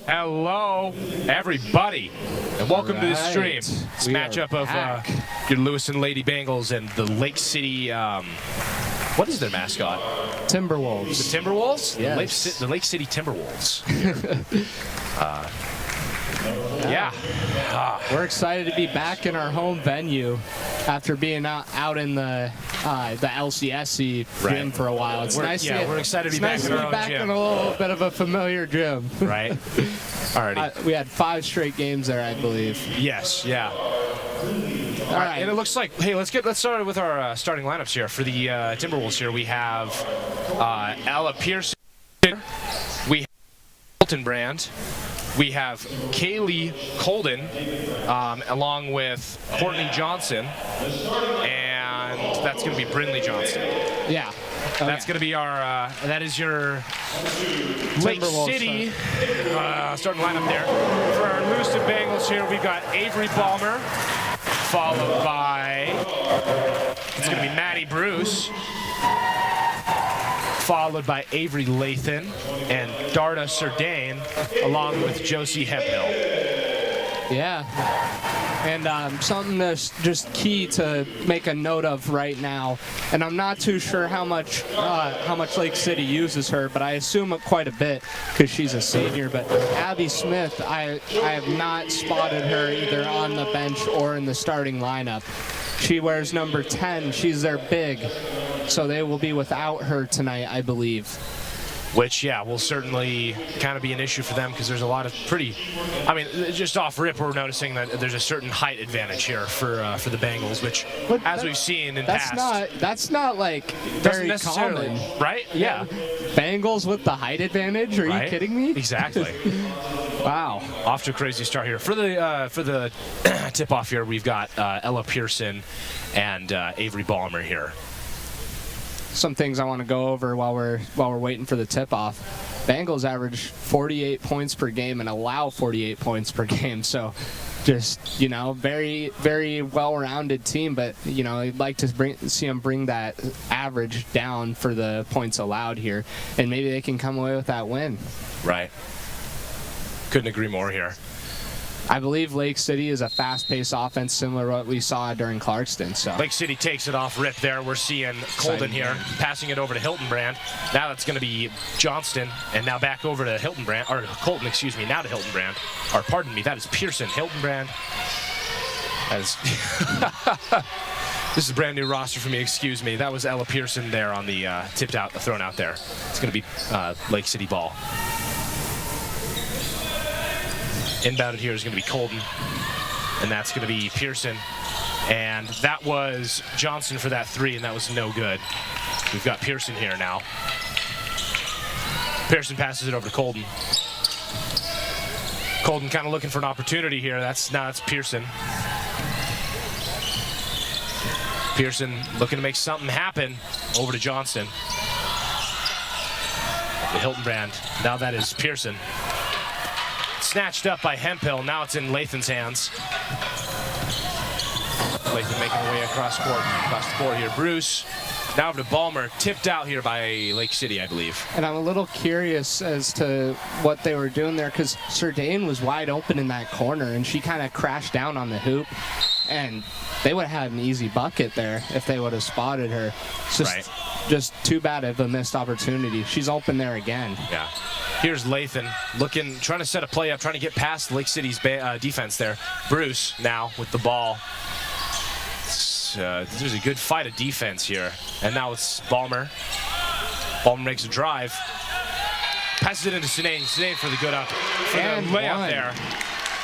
Hello, everybody, and welcome to the stream. It's a matchup of your Lewis and Lady Bengals and the Lake City, what is their mascot? Timberwolves. The Timberwolves? Yes. The Lake City Timberwolves. Yeah. We're excited to be back in our home venue after being out in the LCSC gym for a while. It's nice to we're excited to be back in our own gym. In a little bit of a familiar gym. Right. Alrighty. We had 5 straight games there, I believe. Yes, yeah. All right. And it looks like, hey, let's start with our starting lineups here. For the Timberwolves here, we have Ella Pearson, we have Hilton Brand, we have Kaylee Colden, along with Courtney Johnson, and that's going to be Brindley Johnston. Yeah. Okay. That's going to be our, that is your Lake City starting lineup there. For our Lewiston Bengals here, we've got Avery Balmer, followed by, it's going to be Maddie Bruce, followed by Avery Lathan and Darda Surdane, along with Josie Hemphill. Yeah. And something that's just key to make a note of right now, and I'm not too sure how much Lake City uses her, but I assume quite a bit because she's a senior. But Abby Smith, I have not spotted her either on the bench or in the starting lineup. She wears number 10. She's their big, so they will be without her tonight, I believe. Which, yeah, will certainly kind of be an issue for them because there's a lot of just off rip, we're noticing that there's a certain height advantage here for the Bengals, which, as we've seen in past. That's not like very common. Right? Yeah. Bengals with the height advantage? Are you kidding me? Exactly. Wow. Off to a crazy start here. For the tip-off here, we've got Ella Pearson and Avery Balmer here. Some things I want to go over while we're waiting for the tip-off. Bengals average 48 points per game and allow 48 points per game. So just, very, very well-rounded team. But, I'd like to see them bring that average down for the points allowed here. And maybe they can come away with that win. Right. Couldn't agree more here. I believe Lake City is a fast-paced offense similar to what we saw during Clarkston. So Lake City takes it off rip there. We're seeing Colden here passing it over to Hilton Brand. Now that's going to be Johnston, and now back over to Hilton Brand, or Colton, excuse me, now to Hilton Brand. Or pardon me, that is Pearson. Hilton Brand. That is this is a brand new roster for me, excuse me. That was Ella Pearson there on the thrown out there. It's going to be Lake City ball. Inbounded here is going to be Colden, and that's going to be Pearson. And that was Johnston for that 3, and that was no good. We've got Pearson here now. Pearson passes it over to Colden. Colden kind of looking for an opportunity here. That's Pearson. Pearson looking to make something happen. Over to Johnston. The Hiltonbrand. Now that is Pearson. Snatched up by Hemphill. Now it's in Lathan's hands. Lathan making her way across the court here. Bruce. Now over to Ballmer. Tipped out here by Lake City, I believe. And I'm a little curious as to what they were doing there, because Surdane was wide open in that corner, and she kind of crashed down on the hoop. And they would have had an easy bucket there if they would have spotted her. It's just too bad of a missed opportunity. She's open there again. Yeah. Here's Lathan trying to set a play up, trying to get past Lake City's defense there. Bruce now with the ball. There's a good fight of defense here. And now it's Ballmer. Ballmer makes a drive. Passes it into Surdane. Surdane for the good up. And layup there.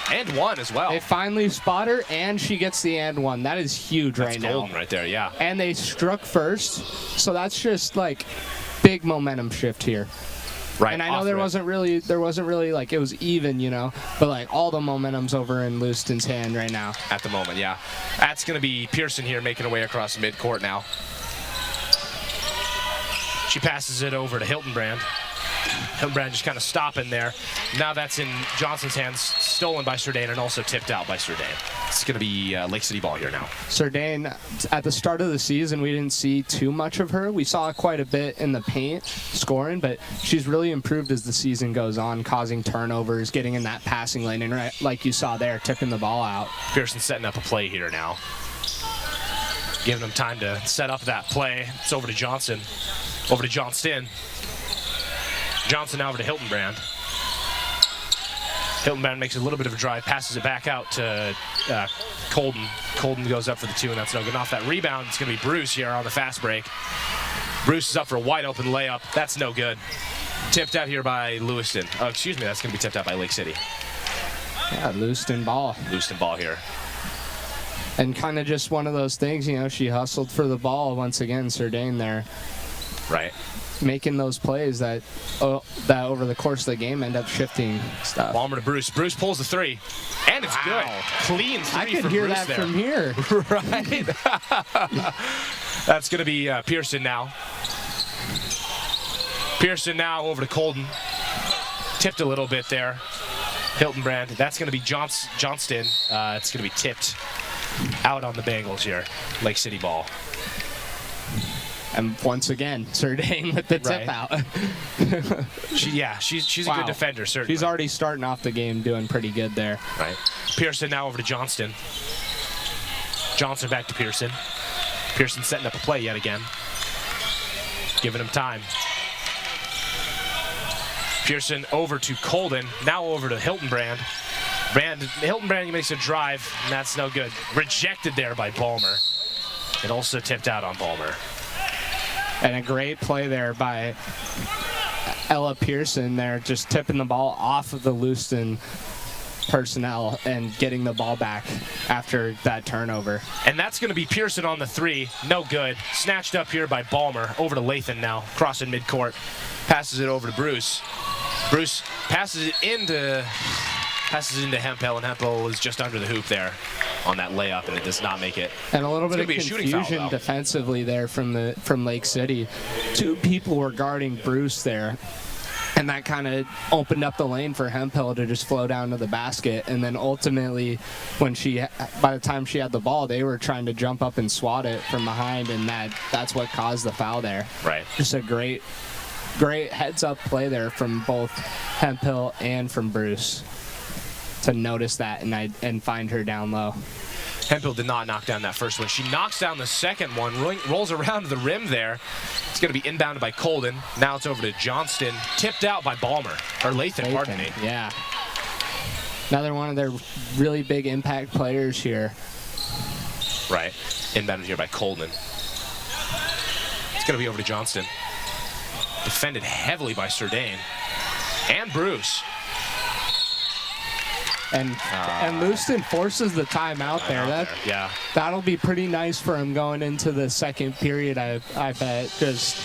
And one as well. They finally spot her, and she gets the and one. That is huge right now. That's golden right there, yeah. And they struck first, so that's just like big momentum shift here. Right. And I know there wasn't really like, it was even, you know, but like all the momentum's over in Lewiston's hand right now. At the moment, yeah. That's going to be Pearson here making her way across midcourt now. She passes it over to Hiltonbrand. Hiltonbrand just kind of stopping there. Now that's in Johnson's hands, stolen by Surdane and also tipped out by Surdane. It's going to be Lake City ball here now. Surdane, at the start of the season, we didn't see too much of her. We saw quite a bit in the paint scoring, but she's really improved as the season goes on, causing turnovers, getting in that passing lane, and right, like you saw there, tipping the ball out. Pearson setting up a play here now. Giving him time to set up that play. It's over to Johnson. Over to Johnston. Johnson now over to Hiltonbrand. Hiltonbrand makes a little bit of a drive, passes it back out to Colden. Colden goes up for the 2, and that's no good. Off that rebound, it's going to be Bruce here on the fast break. Bruce is up for a wide open layup. That's no good. Tipped out here by Lewiston. Oh, excuse me, that's going to be tipped out by Lake City. Yeah, Lewiston ball. Lewiston ball here. And kind of just one of those things, you know, she hustled for the ball once again, Surdane there. Right. Making those plays that over the course of the game end up shifting stuff. Ballmer to Bruce. Bruce pulls the 3, and it's good. Clean 3 I could from hear Bruce that there. from here. Right. That's going to be Pearson now. Pearson now over to Colden. Tipped a little bit there. Hiltonbrand. That's going to be Johnston. It's going to be tipped out on the Bengals here. Lake City ball. And once again, Surdane with the tip out. She's a good defender, certainly. She's already starting off the game doing pretty good there. Right. Pearson now over to Johnston. Johnson back to Pearson. Pearson setting up a play yet again. Giving him time. Pearson over to Colden. Now over to Hiltonbrand. Hiltonbrand makes a drive, and that's no good. Rejected there by Ballmer. And also tipped out on Ballmer. And a great play there by Ella Pearson there, just tipping the ball off of the Lewiston personnel and getting the ball back after that turnover. And that's going to be Pearson on the 3. No good. Snatched up here by Ballmer. Over to Lathan now. Crossing midcourt. Passes it over to Bruce. Bruce passes it into Hemphill, and Hemphill is just under the hoop there on that layup, and it does not make it. And a little bit of confusion defensively there from Lake City. 2 people were guarding Bruce there, and that kind of opened up the lane for Hemphill to just flow down to the basket. And then ultimately, by the time she had the ball, they were trying to jump up and swat it from behind, and that's what caused the foul there. Right. Just a great heads-up play there from both Hemphill and from Bruce to notice that and find her down low. Hemphill did not knock down that first one. She knocks down the second one, rolls around the rim there. It's going to be inbounded by Colden. Now it's over to Johnston. Tipped out by Ballmer. Or Lathan, pardon me. Yeah. Another one of their really big impact players here. Right. Inbounded here by Colden. It's going to be over to Johnston. Defended heavily by Surdane. And Bruce. And Lewiston forces the timeout there. Yeah. That'll be pretty nice for him going into the second period, I bet. Just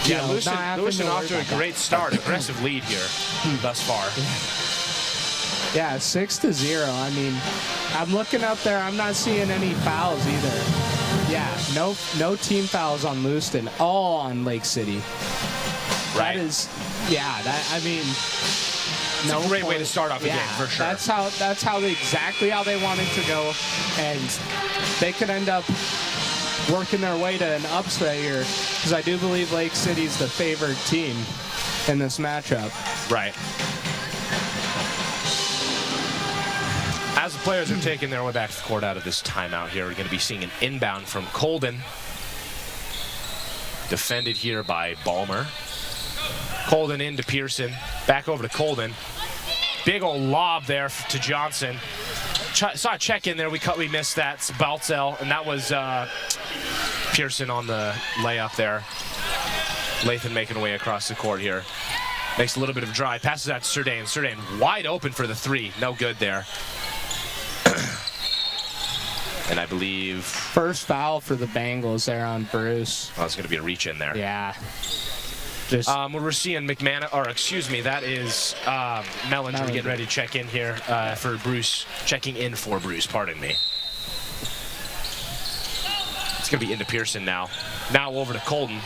Lewiston off to a great start. Aggressive lead here thus far. Yeah, 6-0. I mean, I'm looking up there. I'm not seeing any fouls either. Yeah, no team fouls on Lewiston. All on Lake City. Right. That is, I mean, it's a great way to start off a game, for sure. That's exactly how they wanted to go, and they could end up working their way to an upset here, because I do believe Lake City's the favored team in this matchup. Right. As the players are taking their way back to the court out of this timeout here, we're going to be seeing an inbound from Colden. Defended here by Balmer. Colden into Pearson. Back over to Colden. Big old lob there to Johnson. Saw a check in there. We missed that. It's Baltzell, and that was Pearson on the layup there. Lathan making way across the court here. Makes a little bit of a drive. Passes out to Surdane. Surdane wide open for the three. No good there. And I believe first foul for the Bengals there on Bruce. Oh, it's going to be a reach in there. Yeah. We're seeing that is Mellinger getting ready to check in here for Bruce, checking in for Bruce, pardon me. It's going to be into Pearson now. Now over to Colden.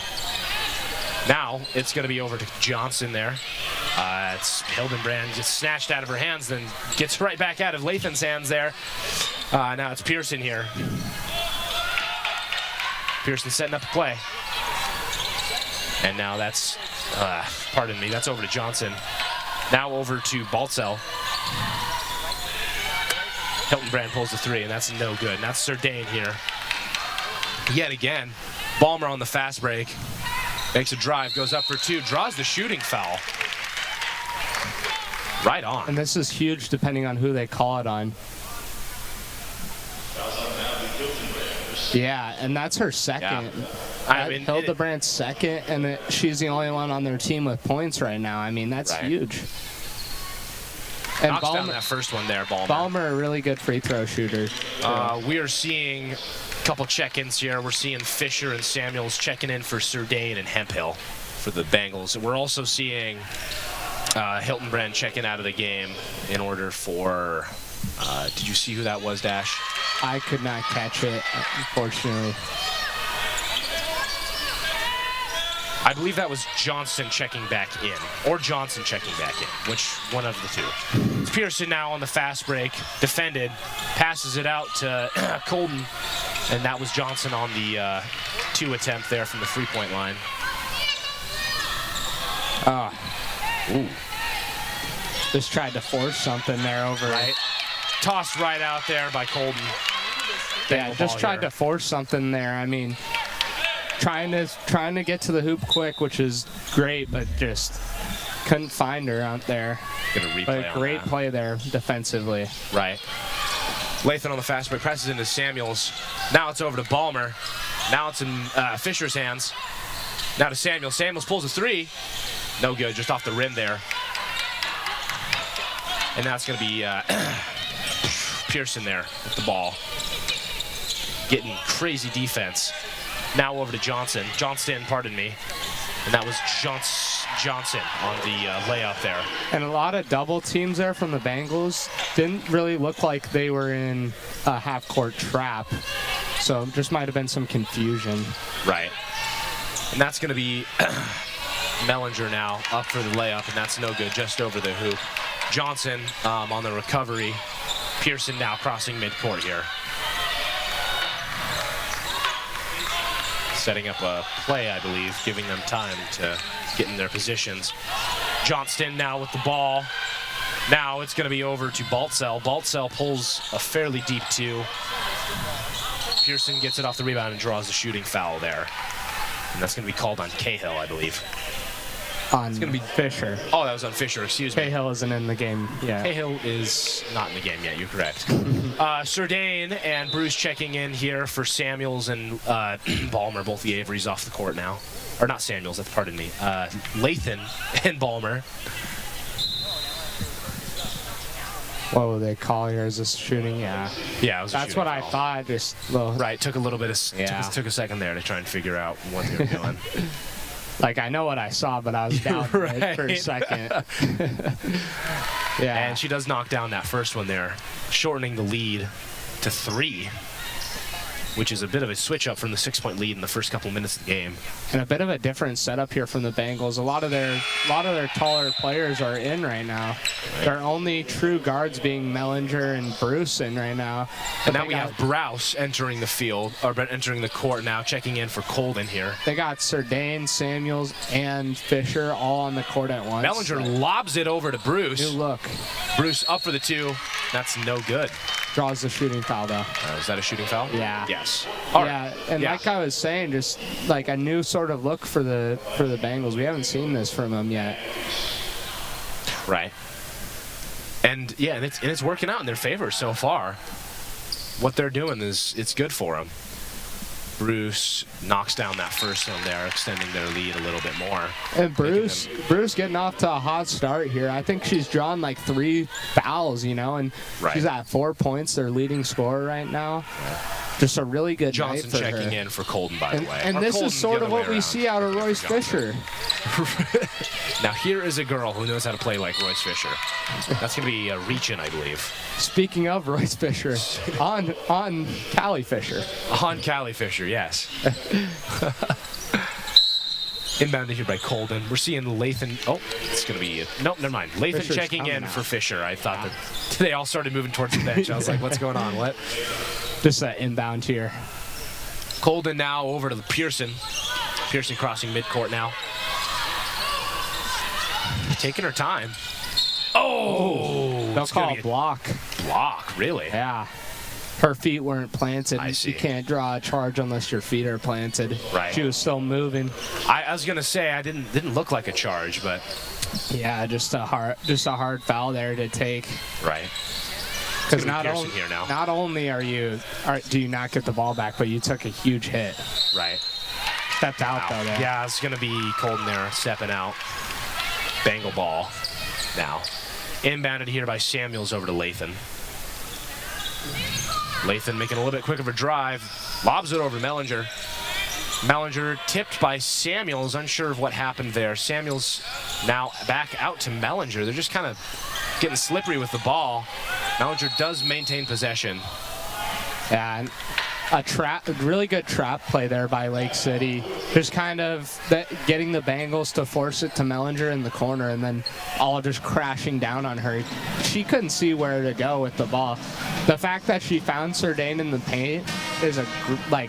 Now it's going to be over to Johnson there. It's Hildenbrand just snatched out of her hands, then gets right back out of Lathan's hands there. Now it's Pearson here. Pearson setting up the play. And now that's, that's over to Johnson. Now over to Baltzell. Hildenbrand pulls the three, and that's no good. And that's Surdane here. Yet again, Balmer on the fast break. Makes a drive, goes up for two, draws the shooting foul. Right on. And this is huge depending on who they call it on. Yeah, and that's her second. Yeah. Hildebrand's second, and she's the only one on their team with points right now. I mean, that's huge. And knocks down that first one there, Balmer. Balmer, a really good free throw shooter. We are seeing a couple check-ins here. We're seeing Fisher and Samuels checking in for Surdane and Hemphill for the Bengals. And we're also seeing Hildenbrand checking out of the game in order for... did you see who that was, Dash? I could not catch it, unfortunately. I believe that was Johnston checking back in, or Johnson checking back in, which one of the two. It's Pearson now on the fast break, defended, passes it out to Colden, and that was Johnson on the two attempt there from the three-point line. Ooh. Just tried to force something there over. Right. Tossed right out there by Colden. Yeah, just tried to force something there. I mean, trying to get to the hoop quick, which is great, but just couldn't find her out there. Gonna replay but a great play there defensively. Right. Lathan on the fast break, presses into Samuels. Now it's over to Balmer. Now it's in Fisher's hands. Now to Samuels. Samuels pulls a three. No good, just off the rim there. And now it's going to be Pearson there with the ball. Getting crazy defense. Now over to Johnson. Johnston, pardon me. And that was Johnson on the layup there. And a lot of double teams there from the Bengals. Didn't really look like they were in a half-court trap. So just might have been some confusion. Right. And that's going to be Mellinger now up for the layup, and that's no good, just over the hoop. Johnson on the recovery. Pearson now crossing midcourt here. Setting up a play, I believe, giving them time to get in their positions. Johnston now with the ball. Now it's going to be over to Baltzell. Baltzell pulls a fairly deep two. Pearson gets it off the rebound and draws the shooting foul there. And that's going to be called on Cahill, I believe. It's going to be Fisher. Oh, that was on Fisher, excuse me. Cahill isn't in the game yet. Cahill is not in the game yet, you're correct. Surdane and Bruce checking in here for Samuels and Balmer, both the Averys off the court now. Or not Samuels, pardon me. Lathan and Balmer. What would they call here? Is this shooting? Yeah. Yeah, it was a That's shooting what I foul. thought. Just little, Right, took a little bit of took a second there to try and figure out what they were doing. like I know what I saw, but I was down for a second. Yeah. And she does knock down that first one there, shortening the lead to 3, which is a bit of a switch up from the 6-point lead in the first couple minutes of the game. And a bit of a different setup here from the Bengals. A lot of their taller players are in right now. Right. Their only true guards being Mellinger and Bruce in right now. And now we have Browse entering the field, or entering the court now, checking in for Colden here. They got Surdane, Samuels, and Fisher all on the court at once. Mellinger lobs it over to Bruce. New look. Bruce up for the 2. That's no good. Draws the shooting foul, though. Is that a shooting foul? Yeah. Yes. All right. Yeah, and like I was saying, just like a new sort of look for the Bengals. We haven't seen this from them yet. Right. And yeah, and it's working out in their favor so far. What they're doing it's good for them. Bruce knocks down that first one there, extending their lead a little bit more. And Bruce getting off to a hot start here. I think she's drawn like 3 fouls, and she's at 4 points, their leading scorer right now. Just a really good Johnson night for checking her. in for Colden, by the way. And this is sort of what we see out of Royce Fisher. Now here is a girl who knows how to play like Royce Fisher. That's going to be reaching, I believe. Speaking of Royce Fisher, on Callie Fisher. On Callie Fisher, yes. Inbounded here by Colden. We're seeing Lathan. Oh, it's going to be... Nope, never mind. Lathan Fisher's checking in out. for Fisher. I thought that they all started moving towards the bench. I was like, what's going on? What? Just that inbound here. Colden now over to Pearson. Pearson crossing midcourt now. Taking her time. Oh! They'll call a block. Block, really? Yeah. Her feet weren't planted. I see. You can't draw a charge unless your feet are planted. Right. She was still moving. I was gonna say I didn't look like a charge, but Yeah, just a hard foul there to take. right. Because not only do you not get the ball back, but you took a huge hit. Right. Stepped out though. There. Yeah, it's gonna be Colden there stepping out. Bengal ball now. Inbounded here by Samuels over to Lathan. Lathan making a little bit quick of a drive. Lobs it over to Mellinger. Mellinger tipped by Samuels. Unsure of what happened there. Samuels now back out to Mellinger. They're just kind of getting slippery with the ball. Mellinger does maintain possession. Yeah, and a really good trap play there by Lake City. Just kind of getting the Bengals to force it to Mellinger in the corner, and then all just crashing down on her. She couldn't see where to go with the ball. The fact that she found Surdane in the paint is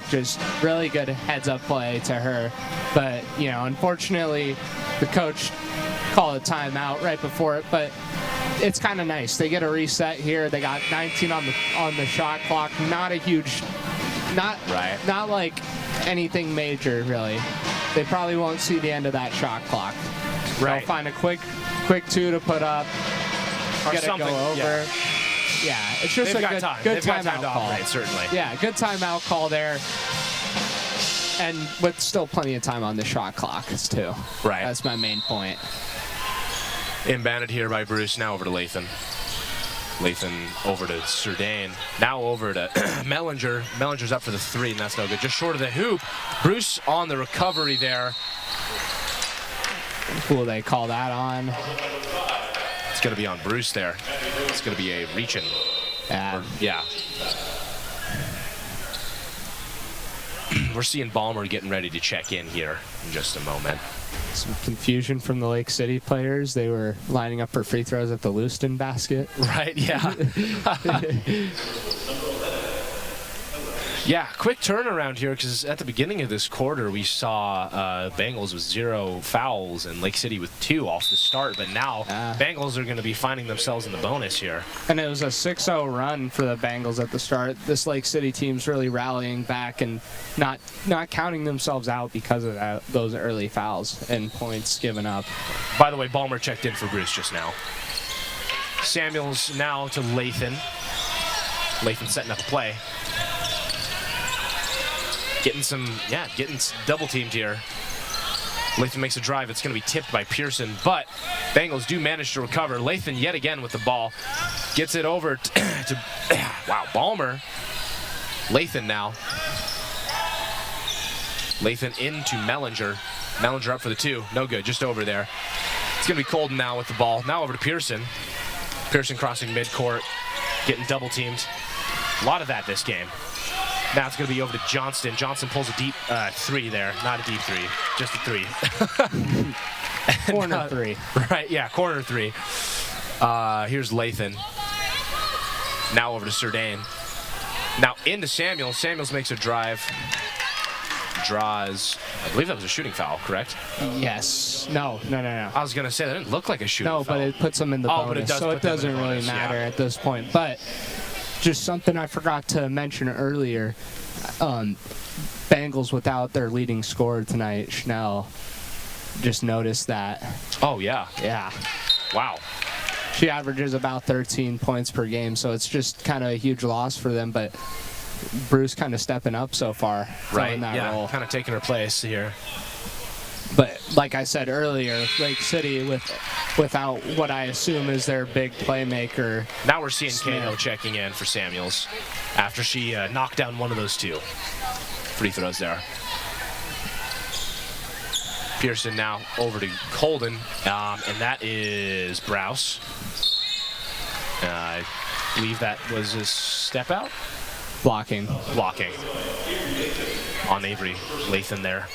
just really good heads-up play to her. But unfortunately, the coach called a timeout right before it. But it's kind of nice. They get a reset here. They got 19 on the shot clock. Not a huge. Not like anything major, really. They probably won't see the end of that shot clock. Right. They'll find a quick 2 to put up, Or get it go over. Yeah, it's just They've a got good time timeout to call. operate, certainly. Yeah, good timeout call there. And with still plenty of time on the shot clock, too. Right. That's my main point. Inbounded here by Bruce. Now over to Lathan. Lathan over to Surdane. Now over to Mellinger. Mellinger's up for the 3, and that's no good. Just short of the hoop. Bruce on the recovery there. Who will they call that on? It's going to be on Bruce there. It's going to be a reach-in. Yeah. We're seeing Ballmer getting ready to check in here in just a moment. Some confusion from the Lake City players. They were lining up for free throws at the Lewiston basket. Right, yeah. Yeah, quick turnaround here, because at the beginning of this quarter, we saw Bengals with 0 fouls and Lake City with 2 off the start. But now, Bengals are going to be finding themselves in the bonus here. And it was a 6-0 run for the Bengals at the start. This Lake City team's really rallying back and not counting themselves out because of those early fouls and points given up. By the way, Ballmer checked in for Bruce just now. Samuels now to Lathan. Lathan setting up a play. Getting double teamed here. Lathan makes a drive. It's going to be tipped by Pearson, but Bengals do manage to recover. Lathan yet again with the ball. Gets it over to wow, Balmer. Lathan now. Lathan into Mellinger. Mellinger up for the 2. No good, just over there. It's going to be Colden now with the ball. Now over to Pearson. Pearson crossing midcourt, getting double teamed. A lot of that this game. Now it's going to be over to Johnston. Johnston pulls a deep 3 there. Not a deep 3, just a 3. Corner 3. Right, yeah, corner 3. Here's Lathan. Now over to Surdane. Now into Samuels. Samuels makes a drive. Draws, I believe that was a shooting foul, correct? Yes. No. I was going to say, that didn't look like a shooting foul. No, but it puts them in the bonus, but it does so it doesn't really matter at this point. But just something I forgot to mention earlier, Bengals without their leading scorer tonight, Schnell, just noticed that. Oh, yeah. Yeah. Wow. She averages about 13 points per game, so it's just kind of a huge loss for them, but Bruce kind of stepping up so far. Right, in that yeah, role. kind of taking her place here. But like I said earlier, Lake City without what I assume is their big playmaker. Now we're seeing Cahill checking in for Samuels after she knocked down one of those 2 free throws there. Pearson now over to Colden, and that is Browse. I believe that was a step out. Blocking on Avery Lathan there.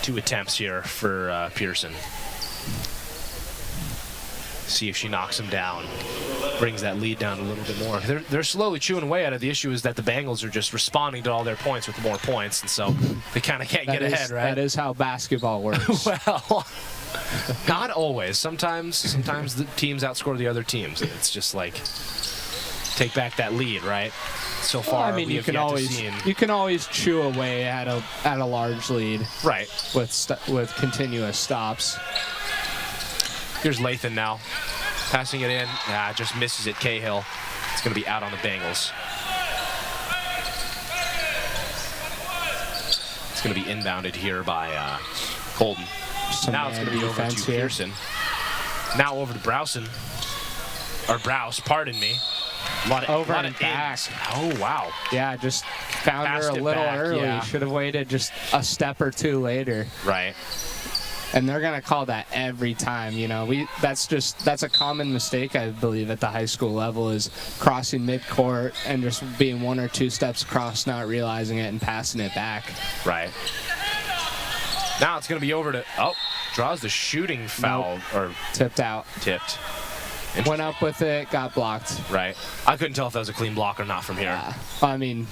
2 attempts here for Pearson. See if she knocks him down, brings that lead down a little bit more. They're slowly chewing away at it. The issue is that the Bengals are just responding to all their points with more points, and so they kind of can't get ahead, right? That is how basketball works. Well, not always. Sometimes the teams outscore the other teams, and it's just like, take back that lead, right? So far, well, I mean, you can always chew away at a large lead, right? With continuous stops. Here's Lathan now, passing it in. Just misses it. Cahill. It's going to be out on the Bengals. It's going to be inbounded here by Colden. Now it's going to be over to Pearson. Now over to Browson. Or Browse, pardon me. A lot of back. Oh, wow. Yeah, just found her a little early. Yeah. Should have waited just a step or 2 later. Right. And they're going to call that every time, you know. That's a common mistake, I believe, at the high school level, is crossing midcourt and just being 1 or 2 steps across, not realizing it, and passing it back. Right. Now it's going to be over to, draws the shooting foul. Nope. Or tipped out. Tipped. Went up with it, got blocked. Right. I couldn't tell if that was a clean block or not from here. I mean,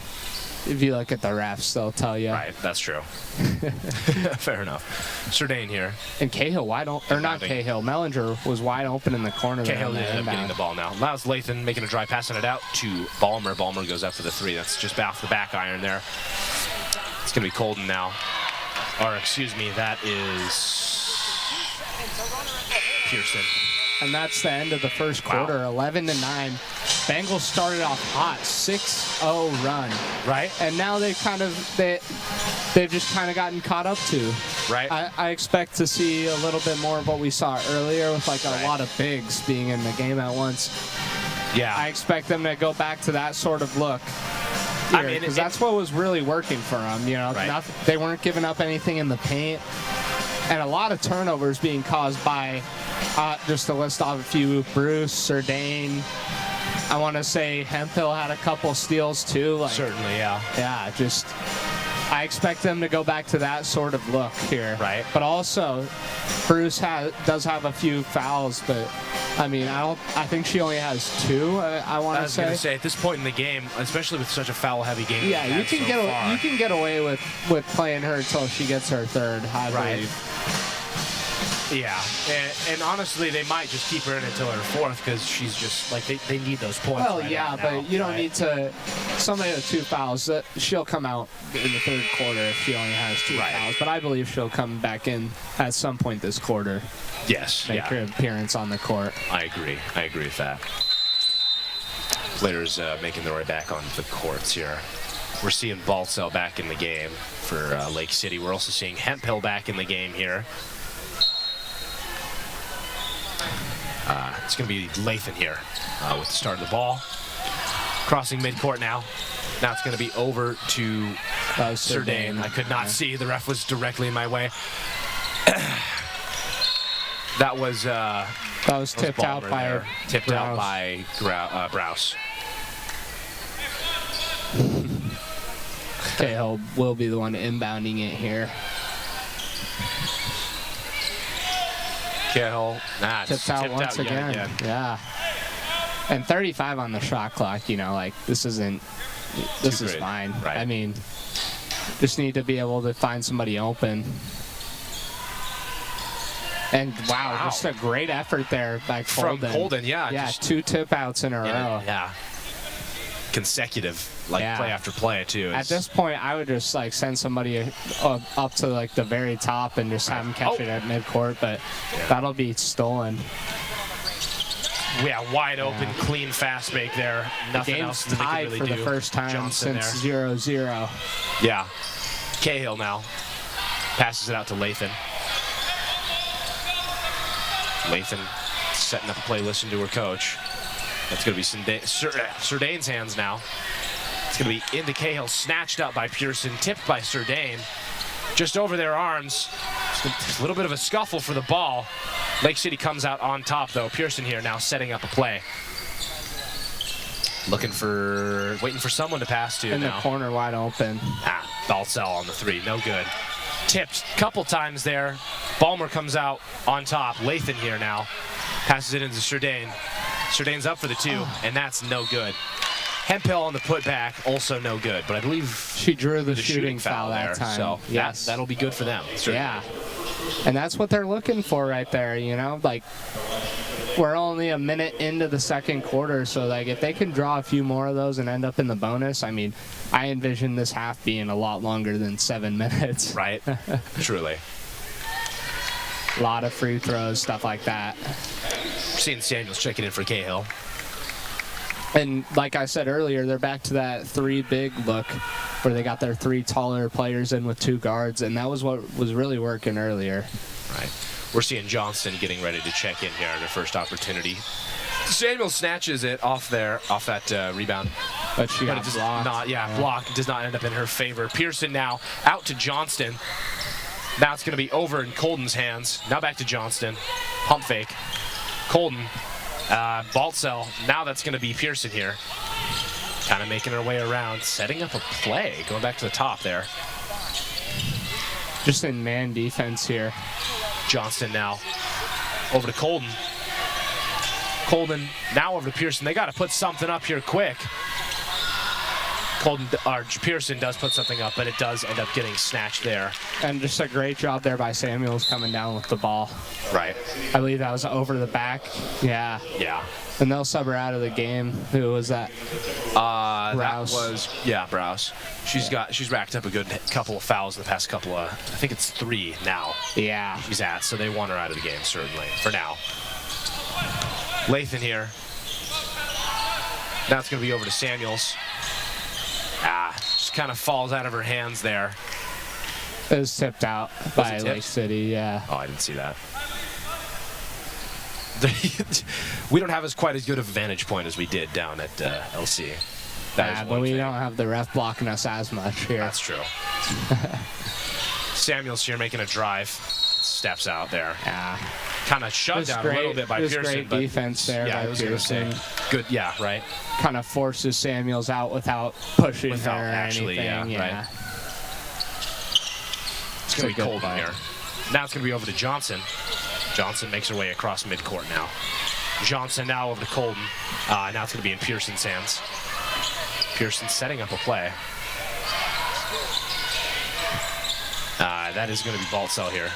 if you look at the refs, they'll tell you. Right, that's true. Fair enough. Surdane here. And Cahill not Cahill. Mellinger was wide open in the corner. Cahill ended up getting the ball now. Now it's Lathan making a drive, passing it out to Balmer. Balmer goes up for the 3. That's just off the back iron there. It's going to be Colden now. Or, excuse me, that is Pearson. And that's the end of the first quarter, 11-9. Bengals started off hot, 6-0 run. Right. And now they've just kind of gotten caught up to. Right. I expect to see a little bit more of what we saw earlier with like a lot of bigs being in the game at once. Yeah. I expect them to go back to that sort of look. Because that's what was really working for them. You know, they weren't giving up anything in the paint. And a lot of turnovers being caused by, just to list off a few, Bruce, Surdane. I want to say Hemphill had a couple steals too. Certainly, yeah. Yeah, I expect them to go back to that sort of look here. Right. But also, Bruce does have a few fouls, but I mean, I think she only has 2. I want to say. I was going to say, at this point in the game, especially with such a foul-heavy game. Yeah, you can get away with playing her until she gets her 3rd. I believe. Yeah, and honestly, they might just keep her in until her 4th because she's just like they need those points. Well, yeah, but you don't need to. Somebody with 2 fouls, she'll come out in the 3rd quarter if she only has 2 fouls. But I believe she'll come back in at some point this quarter. Yes, make her appearance on the court. I agree with that. Players making their way back on the courts here. We're seeing Baltzell back in the game for Lake City. We're also seeing Hemphill back in the game here. It's going to be Lathan here with the start of the ball. Crossing midcourt now. Now it's going to be over to Surdane. I could not see. The ref was directly in my way. That was tipped out by Browse. Cahill will be the one inbounding it here. Cahill, tipped out once again. Yeah. And 35 on the shot clock, you know, like this is fine. Right. I mean, just need to be able to find somebody open. And wow, just a great effort there by Colden. From Colden, yeah. Yeah, 2 tip outs in a row. Yeah. Consecutive, play after play, too. At this point, I would just, send somebody up to, the very top and just have them catch it at midcourt, but that'll be stolen. Yeah, wide open, clean fast break there. Nothing else that they could really do. For the first time Johnson since 0-0. Yeah. Cahill now passes it out to Lathan. Lathan setting up a play, listen to her coach. That's going to be Surdane's hands now. It's going to be into Cahill, snatched up by Pearson, tipped by Surdane. Just over their arms. Just a little bit of a scuffle for the ball. Lake City comes out on top, though. Pearson here now setting up a play. Waiting for someone to pass to in now. The corner wide open. Balsell on the 3, no good. Tipped a couple times there. Ballmer comes out on top. Lathan here now. Passes it into Surdane. Surdane's up for the 2, and that's no good. Hemphill on the putback, also no good. But I believe she drew the shooting foul that time. So yes, that'll be good for them. Certainly. Yeah, and that's what they're looking for right there. You know, we're only a minute into the second quarter, so if they can draw a few more of those and end up in the bonus, I mean, I envision this half being a lot longer than 7 minutes. Right. Truly. A lot of free throws, stuff like that. Seeing Samuels checking in for Cahill. And like I said earlier, they're back to that 3 big look where they got their 3 taller players in with 2 guards, and that was what was really working earlier. Right. We're seeing Johnston getting ready to check in here at their first opportunity. Samuel snatches it off that rebound. But it does blocked. Block does not end up in her favor. Pearson now out to Johnston. Now it's going to be over in Colden's hands. Now back to Johnston. Pump fake. Colden. Baltzell. Now that's going to be Pearson here. Kind of making her way around. Setting up a play. Going back to the top there. Just in man defense here. Johnston now. Over to Colden. Colden now over to Pearson. They got to put something up here quick. Pearson does put something up, but it does end up getting snatched there. And just a great job there by Samuels coming down with the ball. Right. I believe that was over the back. Yeah. Yeah. And they'll sub her out of the game. Who was that? Browse. Browse. She's racked up a good couple of fouls in the past couple of, I think it's 3 now. Yeah. She's at, so they want her out of the game, certainly, for now. Lathan here. Now it's going to be over to Samuels. Just kind of falls out of her hands there. It was tipped out by Lake City, yeah. Oh, I didn't see that. We don't have quite as good of a vantage point as we did down at LC. But we don't have the ref blocking us as much here. That's true. Samuels here making a drive. Steps out there. Yeah. Kind of shoved down a little bit by Pearson. Great defense there by Pearson. Good, yeah, right. Kind of forces Samuels out without pushing her or actually, anything. Yeah. Right. It's going to be Colden here. Now it's going to be over to Johnson. Johnson makes her way across midcourt now. Johnson now over to Colden. Now it's going to be in Pearson's hands. Pearson setting up a play. That is going to be Baltzell here.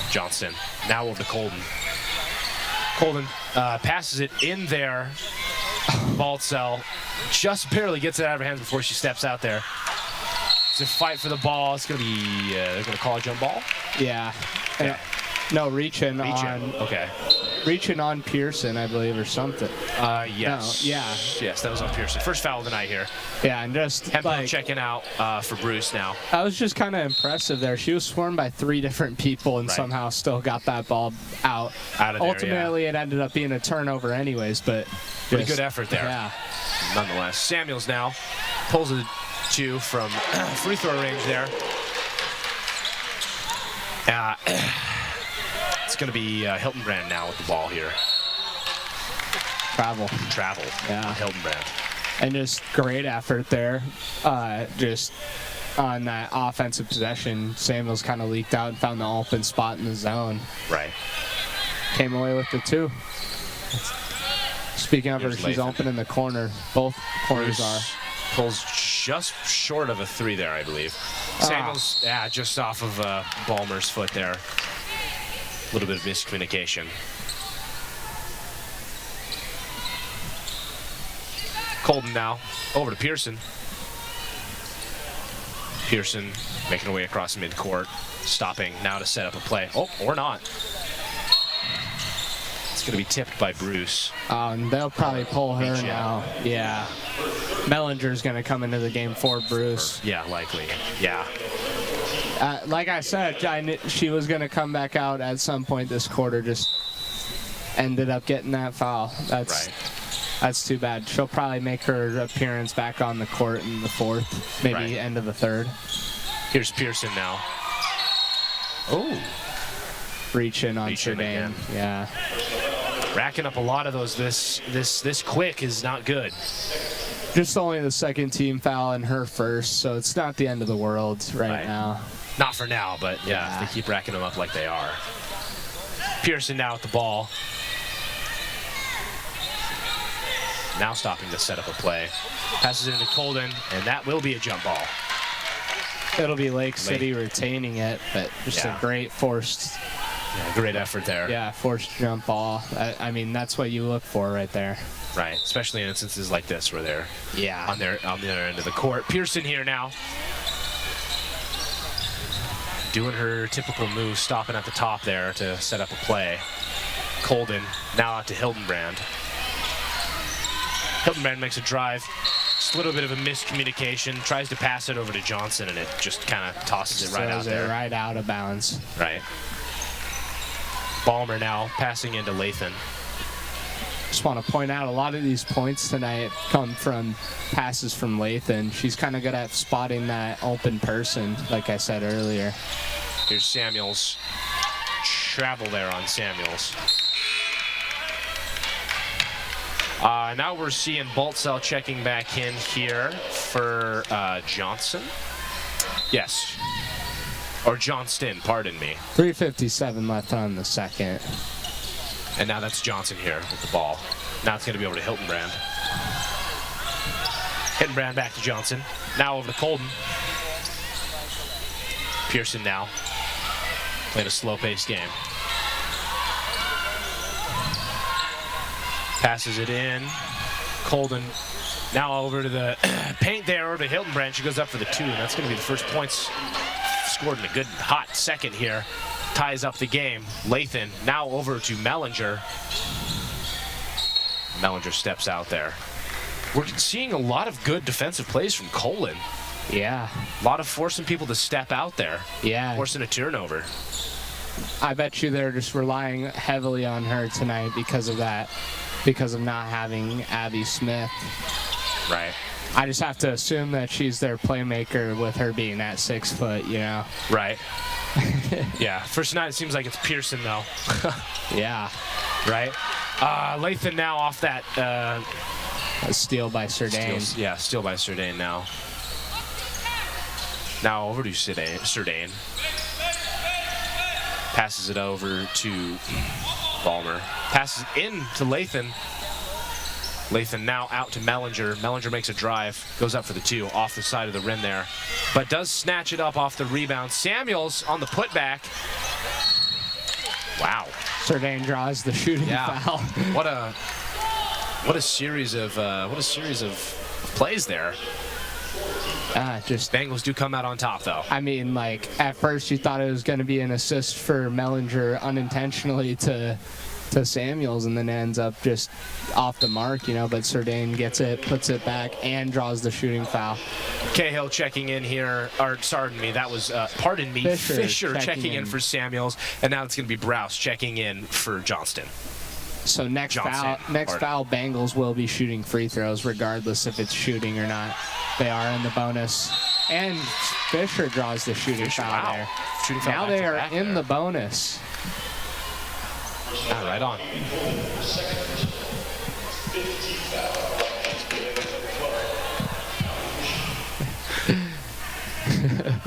Johnston now over to Colden. Colden passes it in there. Baltzell just barely gets it out of her hands before she steps out there. It's a fight for the ball. It's going to be, they're going to call a jump ball? Yeah. Okay. No, reach in on. Okay. reaching on Pearson, I believe, or something. Yes. No, yeah. Yes, that was on Pearson. First foul of the night here. Yeah, and just Hempel like checking out for Bruce now. that was just kind of impressive there. She was swarmed by 3 different people and somehow still got that ball out. Out of there, Ultimately, it ended up being a turnover anyways, but Pretty just- good effort there. Yeah. Nonetheless, Samuels now pulls a 2 from free throw range there. It's going to be Hiltonbrand now with the ball here. Travel. Yeah. Hiltonbrand. And just great effort there. Just on that offensive possession, Samuels kind of leaked out and found the open spot in the zone. Right. Came away with the 2. Speaking of her, Here's she's Lathan. open in the corner. Both corners are. Pulls just short of a 3 there, I believe. Samuels, just off of Ballmer's foot there. A little bit of miscommunication. Colden now over to Pearson. Pearson making her way across midcourt, stopping now to set up a play. Oh, or not. It's going to be tipped by Bruce. And they'll probably pull her Reach now. out. Yeah. Mellinger's going to come into the game for Bruce. Yeah, likely. Yeah. Like I said, she was going to come back out at some point this quarter, just ended up getting that foul. That's too bad. She'll probably make her appearance back on the court in the 4th, maybe end of the 3rd. Here's Pearson now. Oh. Reaching on Reaching Surdane. again. Yeah. Racking up a lot of those this quick is not good. Just only the 2nd team foul and her first, so it's not the end of the world right now. Not for now, but yeah, if they keep racking them up like they are. Pearson now with the ball. Now stopping to set up a play. Passes it into Colden, and that will be a jump ball. It'll be Lake City retaining it, but just a great forced. Yeah, great effort there. Yeah, forced jump ball. I mean, that's what you look for right there. Right, especially in instances like this where they're on the other end of the court. Pearson here now. Doing her typical move, stopping at the top there to set up a play. Colden now out to Hiltonbrand. Hiltonbrand makes a drive. Just a little bit of a miscommunication. Tries to pass it over to Johnson, and it just kind of tosses it right out there. Right out of bounds. Right. Ballmer now passing into Lathan. Just want to point out a lot of these points tonight come from passes from Lathan. She's kind of good at spotting that open person, like I said earlier. Here's Samuels. Travel there on Samuels. Now we're seeing Baltzell checking back in here for Johnson. Yes. Or Johnston, pardon me. 3:57 left on the 2nd. And now that's Johnson here with the ball. Now it's going to be over to Hiltonbrand. Hiltonbrand back to Johnson. Now over to Colden. Pearson now. Playing a slow-paced game. Passes it in. Colden now over to the paint there, over to Hiltonbrand. She goes up for the 2, and that's going to be the first points scored in a good, hot second here. Ties up the game. Lathan now over to Mellinger. Mellinger steps out there. We're seeing a lot of good defensive plays from Colin. Yeah. A lot of forcing people to step out there. Yeah. Forcing a turnover. I bet you they're just relying heavily on her tonight because of that. Because of not having Abby Smith. Right. I just have to assume that she's their playmaker with her being at 6 foot, you know? Right. Yeah. First tonight it seems like it's Pearson, though. Yeah. Right. Lathan now off that. A steal by Surdane. Steal by Surdane now. Now over to Surdane. Passes it over to Ballmer. Passes it in to Lathan. Lathan now out to Mellinger. Mellinger makes a drive, goes up for the 2, off the side of the rim there, but does snatch it up off the rebound. Samuels on the putback. Wow. Surdane draws the shooting foul. What a series of plays there. Just Bengals do come out on top, though. I mean, like, at first you thought it was going to be an assist for Mellinger unintentionally to to Samuels, and then ends up just off the mark, you know, but Surdane gets it, puts it back, and draws the shooting foul. Cahill checking in here, or pardon me, that was, pardon me, Fisher checking in for Samuels, and now it's going to be Browse checking in for Johnston. So next foul, Bengals will be shooting free throws, regardless if it's shooting or not. They are in the bonus. And Fisher draws the shooting foul there. Now they are in the bonus. Right on.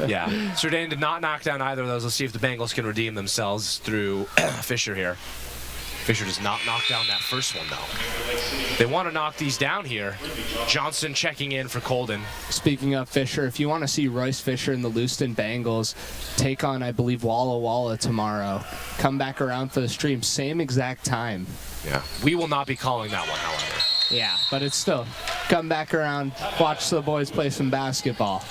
Yeah, Surdane did not knock down either of those. Let's see if the Bengals can redeem themselves through Fisher here. Fisher does not knock down that first one, though. They want to knock these down here. Johnson checking in for Colden. Speaking of Fisher, if you want to see Royce Fisher and the Lewiston Bengals take on, I believe, Walla Walla tomorrow, come back around for the stream, same exact time. Yeah. We will not be calling that one, however. Yeah, but it's still, come back around, watch the boys play some basketball.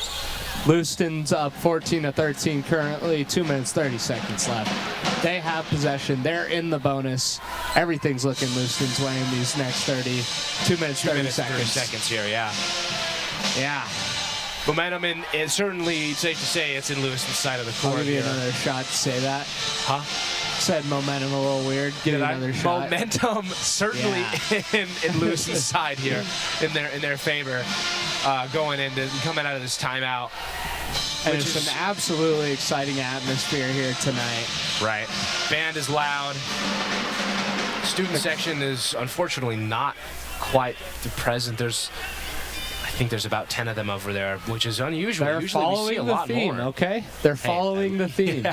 Lewiston's up 14-13 currently, 2 minutes, 30 seconds left. They have possession. They're in the bonus. Everything's looking Lewiston's way in these next 2 minutes, 30 seconds. 30 seconds here, yeah. Yeah. Momentum, and it's certainly safe to say it's in Lewiston's side of the court. I'll give you here. another shot to say that. Huh? Said momentum a little weird. Give you another shot. Momentum certainly in Lewiston's side here, in their favor, coming out of this timeout. And it's an absolutely exciting atmosphere here tonight. Right. Band is loud. Student section is unfortunately not quite present. I think there's about 10 of them over there, which is unusual. They're usually we see a lot theme, more. Okay? They're following the theme.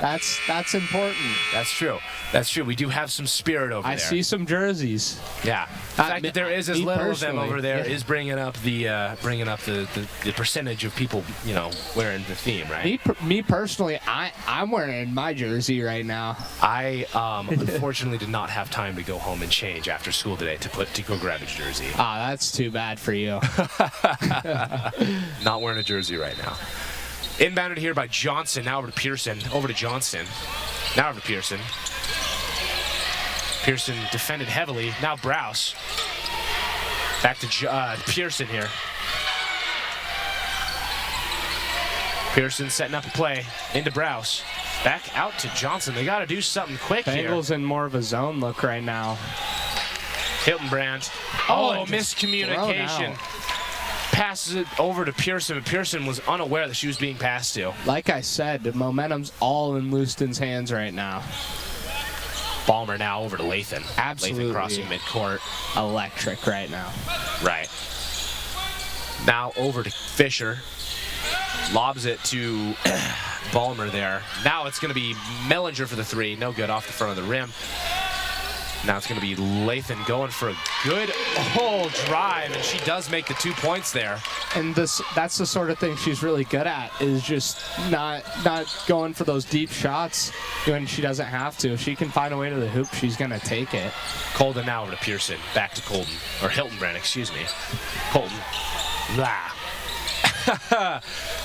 That's important. That's true. That's true. We do have some spirit over there. I see some jerseys. Yeah. The fact that there is as little of them over there is bringing up the percentage of people, you know, wearing the theme, right? Me personally, I'm wearing my jersey right now. I unfortunately did not have time to go home and change after school today to go grab a jersey. Ah, that's too bad for you. Not wearing a jersey right now. Inbounded here by Johnson. Now over to Pearson. Over to Johnston. Now over to Pearson. Pearson defended heavily. Now Browse. Back to Pearson here. Pearson setting up a play into Browse. Back out to Johnson. They got to do something quick here. Bengals in more of a zone look right now. Hiltonbrand. Oh, miscommunication. Passes it over to Pearson, but Pearson was unaware that she was being passed to. Like I said, the momentum's all in Lewiston's hands right now. Balmer now over to Lathan. Absolutely. Lathan crossing midcourt. Electric right now. Right. Now over to Fisher. Lobs it to Balmer there. Now it's going to be Mellinger for the three. No good, off the front of the rim. Now it's going to be Lathan going for a good drive, and she does make the 2 points there. And that's the sort of thing she's really good at, is just not going for those deep shots when she doesn't have to. If she can find a way to the hoop, she's going to take it. Colden now over to Pearson. Back to Colden. Or Hiltonbrand, excuse me. Colden.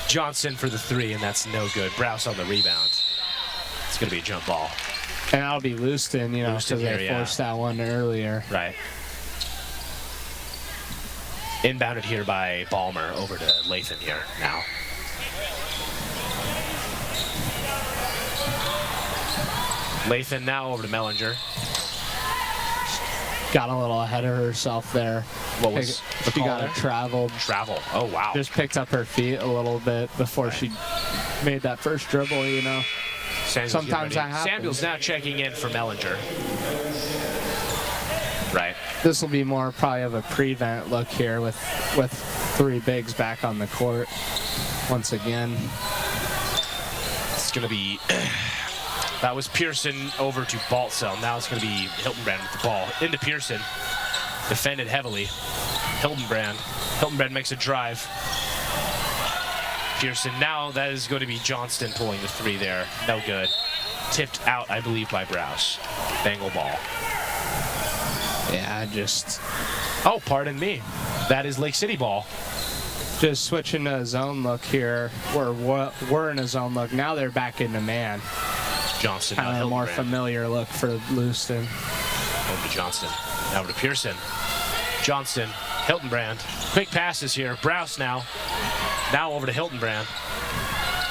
Johnson for the three, and that's no good. Browse on the rebound. It's going to be a jump ball. And that'll be Lewiston, you know, because they forced that one earlier. Right. Inbounded here by Balmer over to Lathan here now. Lathan now over to Mellinger. Got a little ahead of herself there. What was the she call got there? Travel. Oh, wow. Just picked up her feet a little bit before she made that first dribble, you know. Sometimes that happens. Samuel's now checking in for Mellinger. Right. This will be more probably of a prevent look here with three bigs back on the court once again. It's going to be... That was Pearson over to Baltzell. Now it's going to be Hiltonbrand with the ball. Into Pearson. Defended heavily. Hiltonbrand. Hiltonbrand makes a drive. Pearson. Now that is going to be Johnston pulling the three there. No good. Tipped out, I believe, by Browse. Bengal ball. Yeah, just... Oh, pardon me. That is Lake City ball. Just switching to a zone look here. We're in a zone look. Now they're back into man. Johnston, now Kind of a more Hildenbrand. familiar look for Lewiston. Over to Johnston. Now over to Pearson. Johnston, Hildenbrand. Quick passes here. Browse now. Now over to Hildenbrand.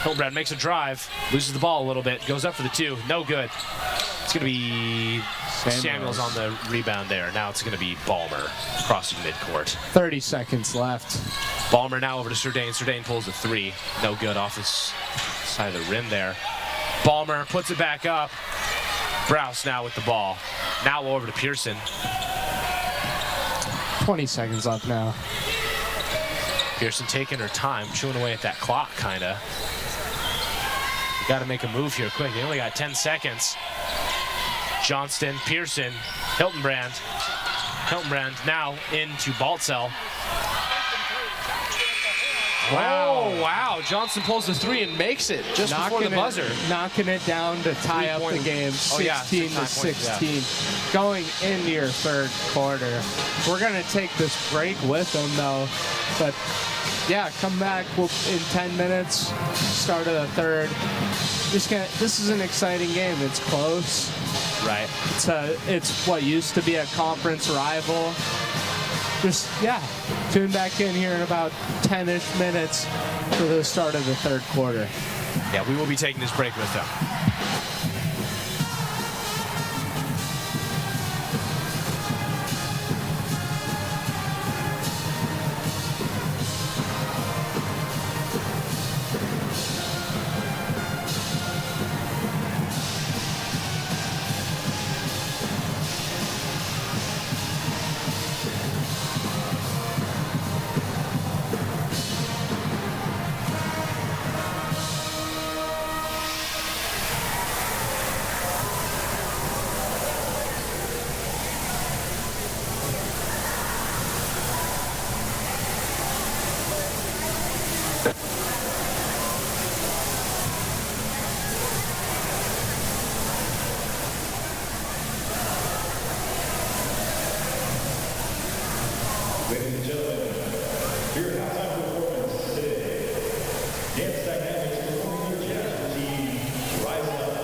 Hildenbrand makes a drive. Loses the ball a little bit. Goes up for the 2. No good. It's going to be Samuels on the rebound there. Now it's going to be Ballmer crossing midcourt. 30 seconds left. Ballmer now over to Surdane. Surdane pulls the 3. No good off his side of the rim there. Ballmer puts it back up. Browse now with the ball. Now over to Pearson. 20 seconds left now. Pearson taking her time, chewing away at that clock, kind of. Got to make a move here quick. They only got 10 seconds. Johnston, Pearson, Hildenbrand. Hildenbrand now into Baltzell. Wow. Oh, wow. Johnston pulls the 3 and makes it just before the buzzer. Knocking it down to tie up the game, 16 to 16. Going into your third quarter. We're going to take this break with them, though. But, yeah, come back in 10 minutes, start of the third. This is an exciting game. It's close. Right. It's what used to be a conference rival. Tune back in here in about 10-ish minutes for the start of the third quarter. Yeah, we will be taking this break with them. Ladies and gentlemen, your halftime performance today. Dance Dynamics performing your jazz routine, Rise Up.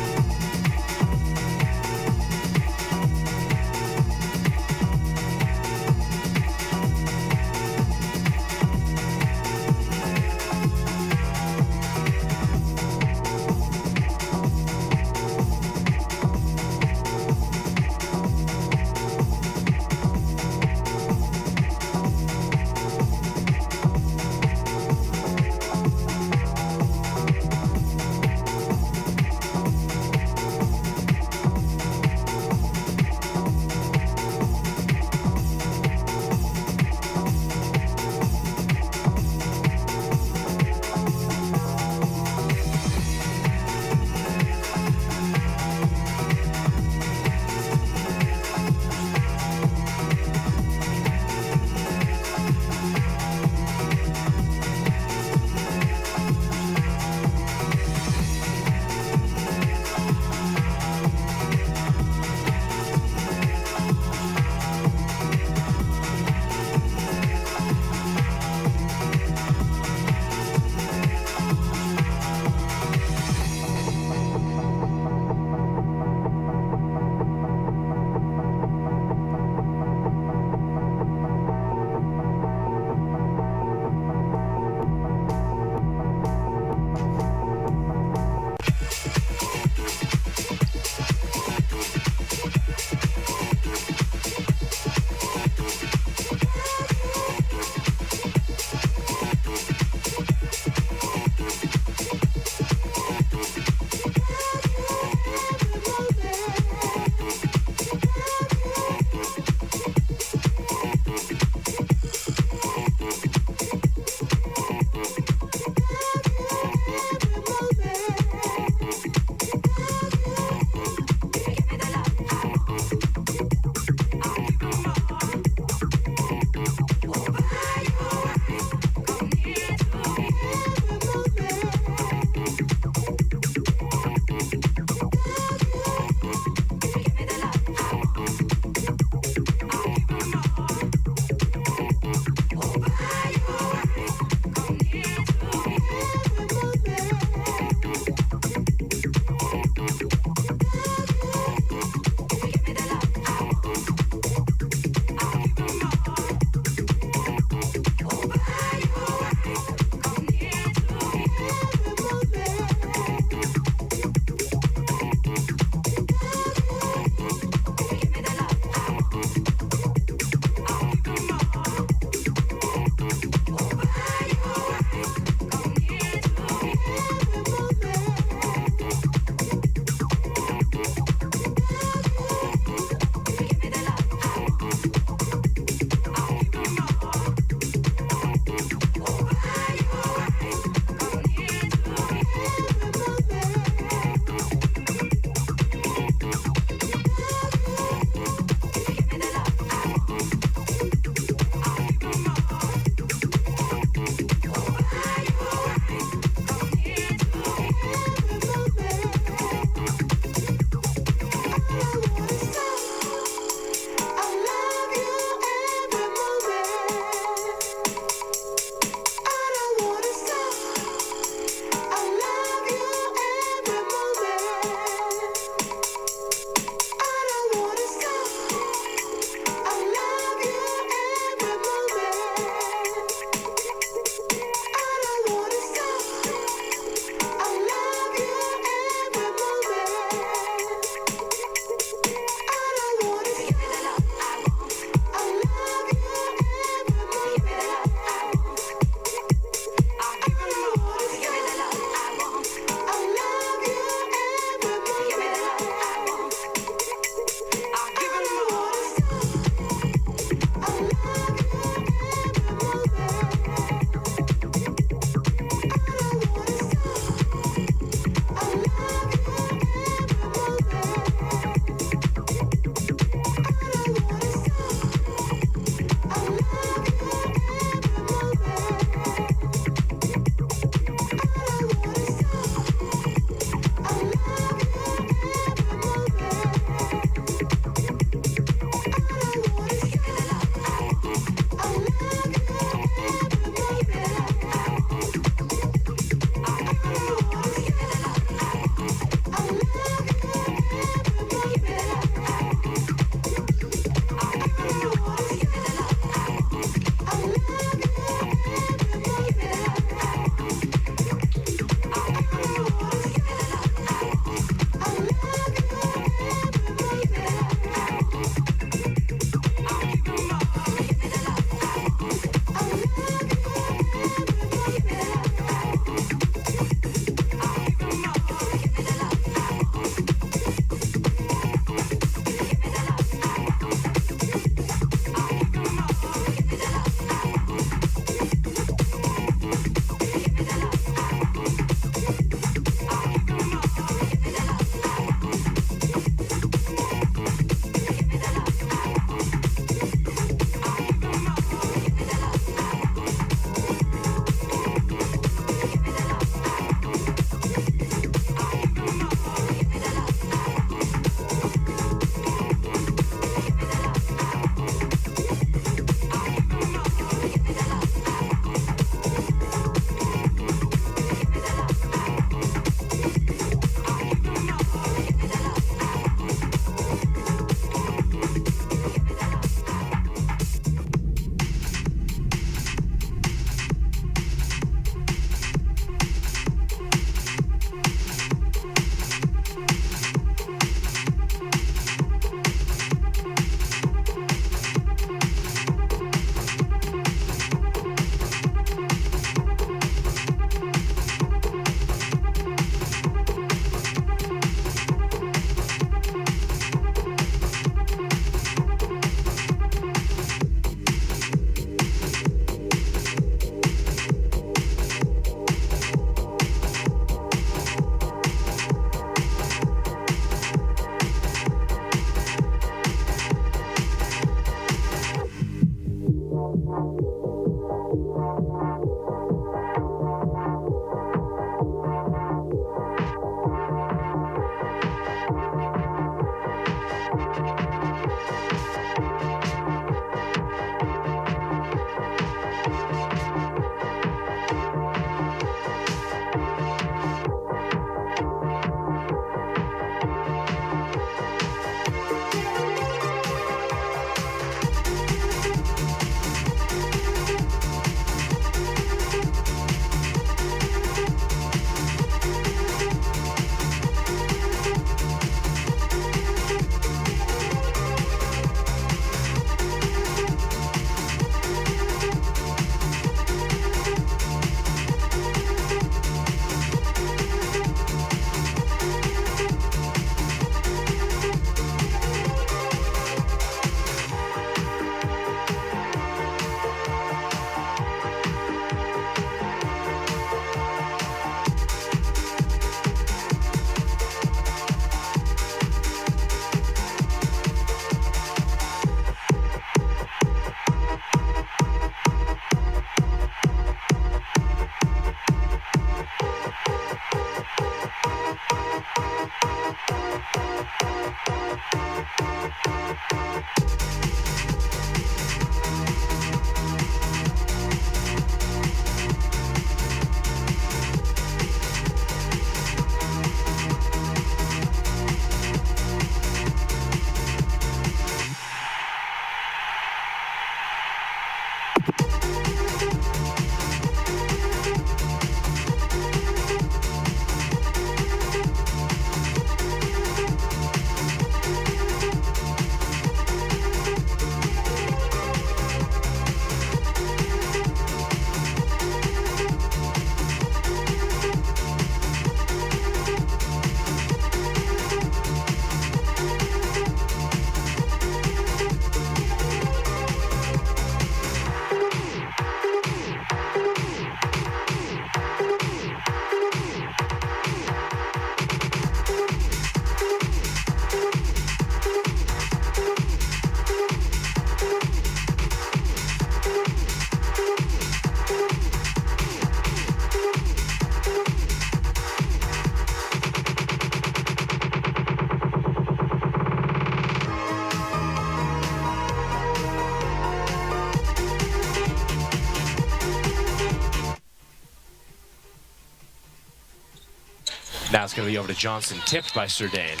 it's going to be over to Johnson, tipped by Surdane.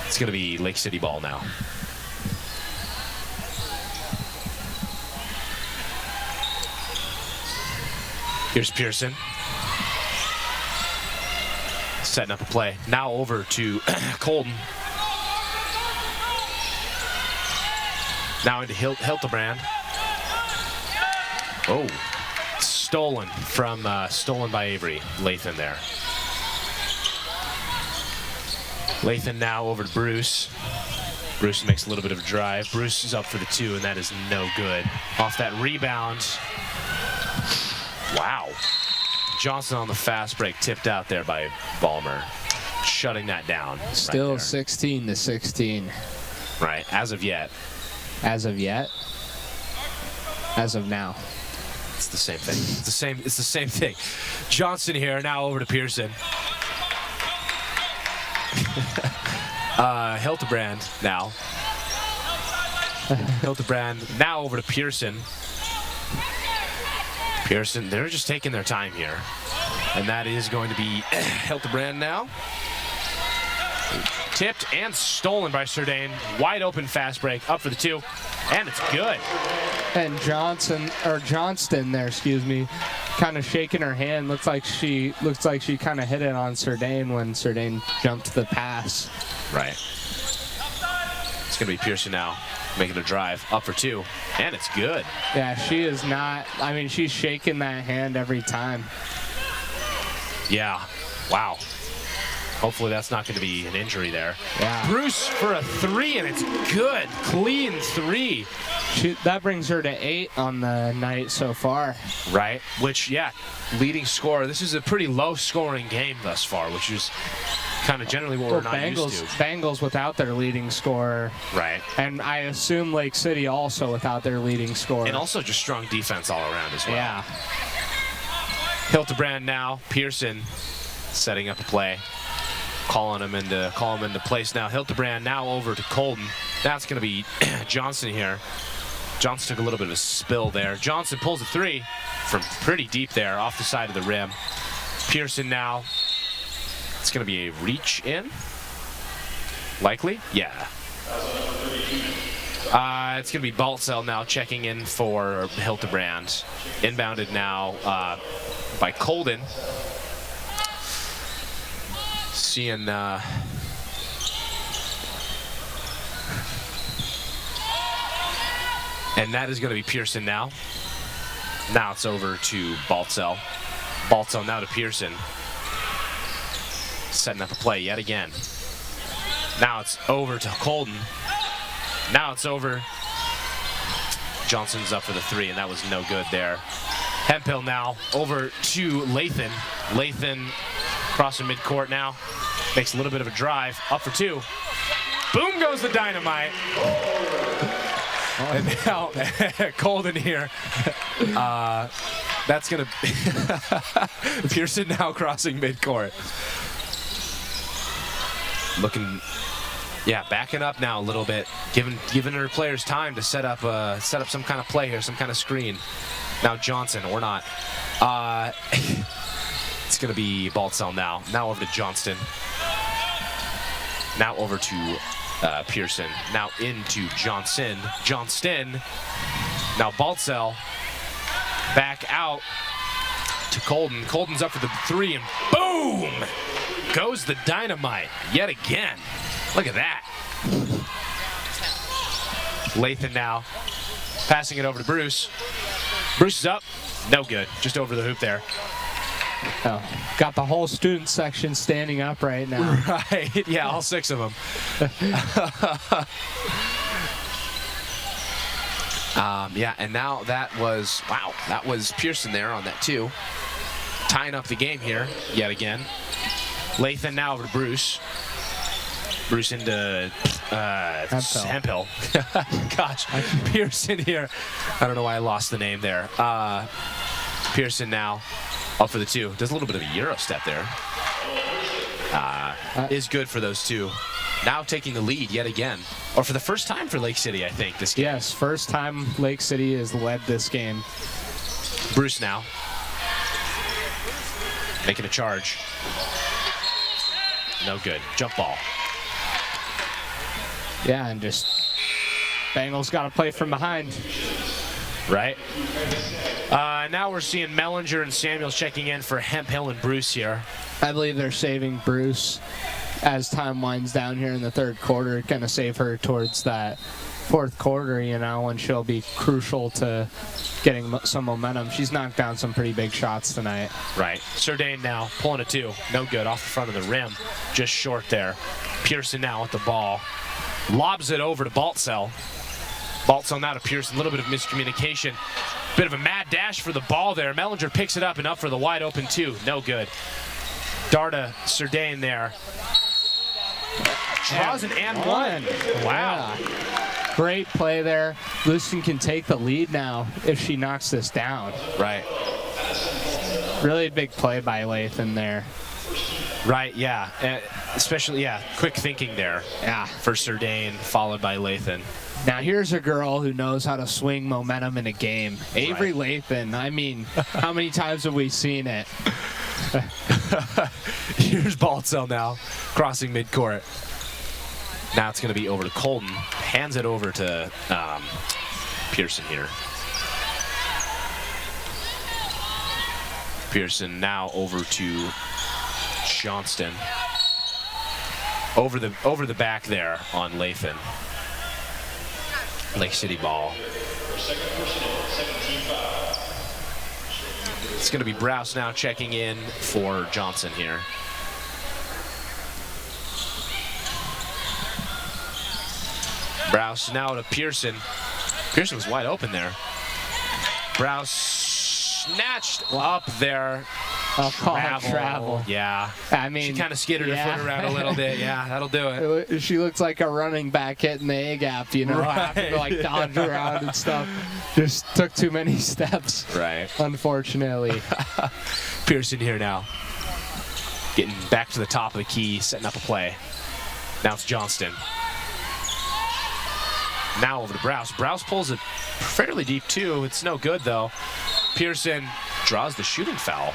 It's going to be Lake City ball now. Here's Pearson. Setting up a play. Now over to Colton. Now into Hildebrand. Oh, stolen by Avery. Lathan there. Lathan now over to Bruce. Bruce makes a little bit of a drive. Bruce is up for the 2, and that is no good. Off that rebound. Wow. Johnson on the fast break, tipped out there by Ballmer. Shutting that down. Still right 16 to 16. Right, as of yet. As of yet? As of now. It's the same thing. It's the same thing. Johnson here, now over to Pearson. Hildebrand now. Hildebrand now over to Pearson. Pearson, they're just taking their time here. And that is going to be Hildebrand now. Tipped and stolen by Surdane. Wide open fast break, up for the 2, and it's good. And Johnston there, excuse me, kind of shaking her hand. Looks like she kind of hit it on Surdane when Surdane jumped the pass. Right. It's gonna be Pearson now, making a drive, up for 2, and it's good. Yeah, she is not. I mean, she's shaking that hand every time. Yeah. Wow. Hopefully that's not going to be an injury there. Yeah. Bruce for a 3, and it's good. Clean 3. That brings her to 8 on the night so far. Right. Which, yeah, leading scorer. This is a pretty low-scoring game thus far, which is kind of generally what we're not used to. Bengals without their leading scorer. Right. And I assume Lake City also without their leading scorer. And also just strong defense all around as well. Yeah. Hildebrand now. Pearson setting up a play. Calling him into place now. Hildebrand now over to Colton. That's going to be Johnson here. Johnson took a little bit of a spill there. Johnson pulls a 3 from pretty deep there off the side of the rim. Pearson now. It's going to be a reach in. Likely? Yeah. It's going to be Baltzell now checking in for Hildebrand. Inbounded now by Colden. Seeing and that is going to be Pearson now. Now it's over to Baltzell. Baltzell now to Pearson. Setting up a play yet again. Now it's over to Colden. Now it's over. Johnson's up for the 3, and that was no good there. Hemphill now over to Lathan. Lathan crossing midcourt now. Makes a little bit of a drive. Up for 2. Boom goes the dynamite. And now Colden here. That's going to Pearson now crossing midcourt. Looking, yeah, backing up now a little bit, giving her players time to set up some kind of play here, some kind of screen. Now Johnson, or not. It's going to be Baltzell now. Now over to Johnston. Now over to Pearson. Now into Johnson. Johnston. Now Baltzell. Back out to Colden. Colden's up for the 3, and boom! Goes the dynamite yet again. Look at that. Lathan now passing it over to Bruce. Bruce is up. No good. Just over the hoop there. Oh, got the whole student section standing up right now. Right. Yeah, all 6 of them. Yeah, and now that was, wow, that was Pearson there on that 2. Tying up the game here yet again. Lathan now over to Bruce. Bruce into Hemphill. Gosh, Pearson here. I don't know why I lost the name there. Pearson now up for the 2. Does a little bit of a Euro step there. Is good for those 2. Now taking the lead yet again. Or for the first time for Lake City, I think, this game. Yes, first time Lake City has led this game. Bruce now. Making a charge. No good. Jump ball. Yeah, and just Bengals got to play from behind. Right. Now we're seeing Mellinger and Samuels checking in for Hemphill and Bruce here. I believe they're saving Bruce as time winds down here in the third quarter. Going to save her towards that fourth quarter, you know, when she'll be crucial to getting some momentum. She's knocked down some pretty big shots tonight. Right. Surdane now pulling a 2. No good. Off the front of the rim. Just short there. Pearson now with the ball. Lobs it over to Baltzell. Baltzell now to Pearson. A little bit of miscommunication. Bit of a mad dash for the ball there. Mellinger picks it up and up for the wide open 2. No good. Darta Surdane there. Draws an and one. Wow. Yeah. Great play there. Lewiston can take the lead now if she knocks this down. Right. Really big play by Lathan there. Right, yeah. Especially, yeah, quick thinking there. Yeah. For Surdane, followed by Lathan. Now here's a girl who knows how to swing momentum in a game. Avery Lathan. I mean, how many times have we seen it? Here's Baltzell now, crossing midcourt. Now it's going to be over to Colton. Hands it over to Pearson here. Pearson now over to Johnston. Over the back there on Lathan. Lake City ball. It's going to be Browse now checking in for Johnson here. Browse now to Pearson. Pearson was wide open there. Browse snatched up there. I'll call it travel. Yeah. I mean, she kind of skidded her foot around a little bit. Yeah, that'll do it. She looks like a running back hitting the A gap, you know, having to like dodge around and stuff. Just took too many steps. Right. Unfortunately. Pearson here now. Getting back to the top of the key, setting up a play. Now it's Johnston. Now over to Browse. Browse pulls it fairly deep too. It's no good though. Pearson draws the shooting foul,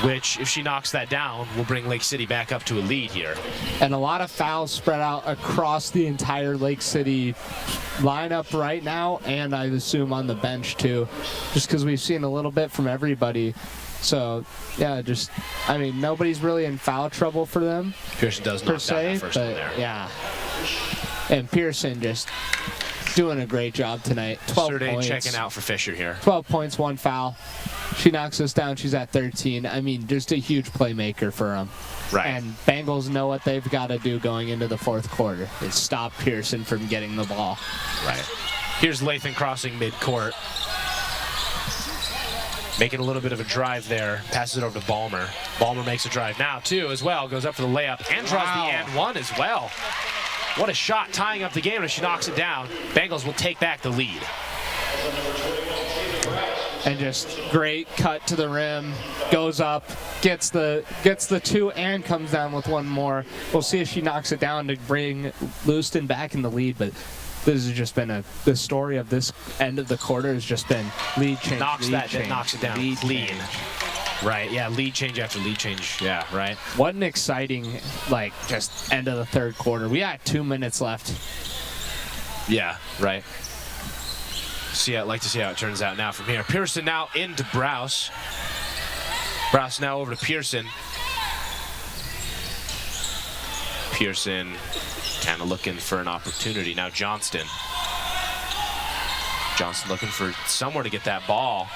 which, if she knocks that down, will bring Lake City back up to a lead here. And a lot of fouls spread out across the entire Lake City lineup right now, and I assume on the bench too, just because we've seen a little bit from everybody. So, yeah, just, I mean, nobody's really in foul trouble for them. Pearson does knock down that first one there. Yeah. And Pearson just doing a great job tonight. 12 points. Checking out for Fisher here. 12 points, 1 foul. She knocks us down. She's at 13. I mean, just a huge playmaker for them. Right. And Bengals know what they've got to do going into the fourth quarter is stop Pearson from getting the ball. Right. Here's Lathan crossing midcourt. Making a little bit of a drive there. Passes it over to Ballmer. Ballmer makes a drive now, too, as well. Goes up for the layup and draws the and one as well. What a shot, tying up the game as she knocks it down. Bengals will take back the lead. And just great cut to the rim, goes up, gets the 2 and comes down with 1 more. We'll see if she knocks it down to bring Lewiston back in the lead, but this has just been the story of this end of the quarter has just been lead change. Knocks it down. Lead. Right, yeah, lead change after lead change. Yeah, right. What an exciting, just end of the third quarter. We got 2 minutes left. Yeah, right. I'd like to see how it turns out now from here. Pearson now into Browse. Browse now over to Pearson. Pearson kind of looking for an opportunity. Now Johnston. Johnston looking for somewhere to get that ball.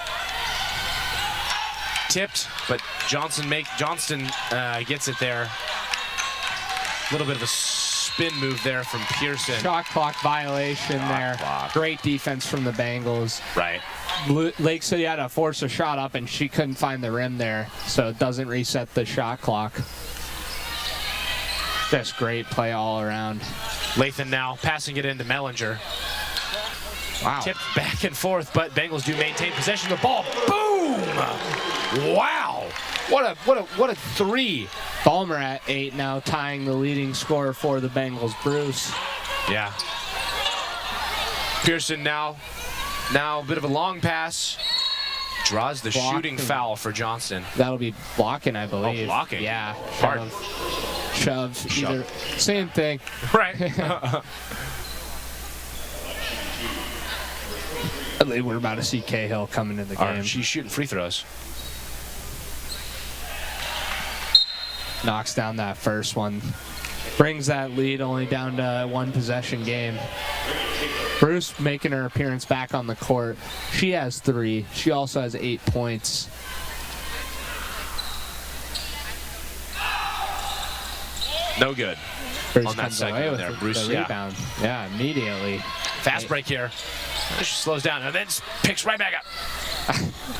Tipped, but Johnston gets it there. A little bit of a spin move there from Pearson. Shot clock violation there. Great defense from the Bengals. Right. Lake City had to force a shot up, and she couldn't find the rim there, so it doesn't reset the shot clock. Just great play all around. Lathan now passing it into Mellinger. Wow. Tipped back and forth, but Bengals do maintain possession of the ball. Boom! Wow! What a 3. Ballmer at 8 now, tying the leading scorer for the Bengals. Bruce. Yeah. Pearson now a bit of a long pass. Draws the shooting foul for Johnston. That'll be blocking, I believe. Oh, blocking. Yeah. Hard. Shove. Either. Same thing. Right. We're about to see Cahill coming in the game. She's shooting free throws. Knocks down that first one. Brings that lead only down to 1 possession game. Bruce making her appearance back on the court. She has 3. She also has 8 points. No good. Bruce on that comes away segment with there. the Bruce, rebound. Yeah, immediately. Fast break here. She slows down and then picks right back up.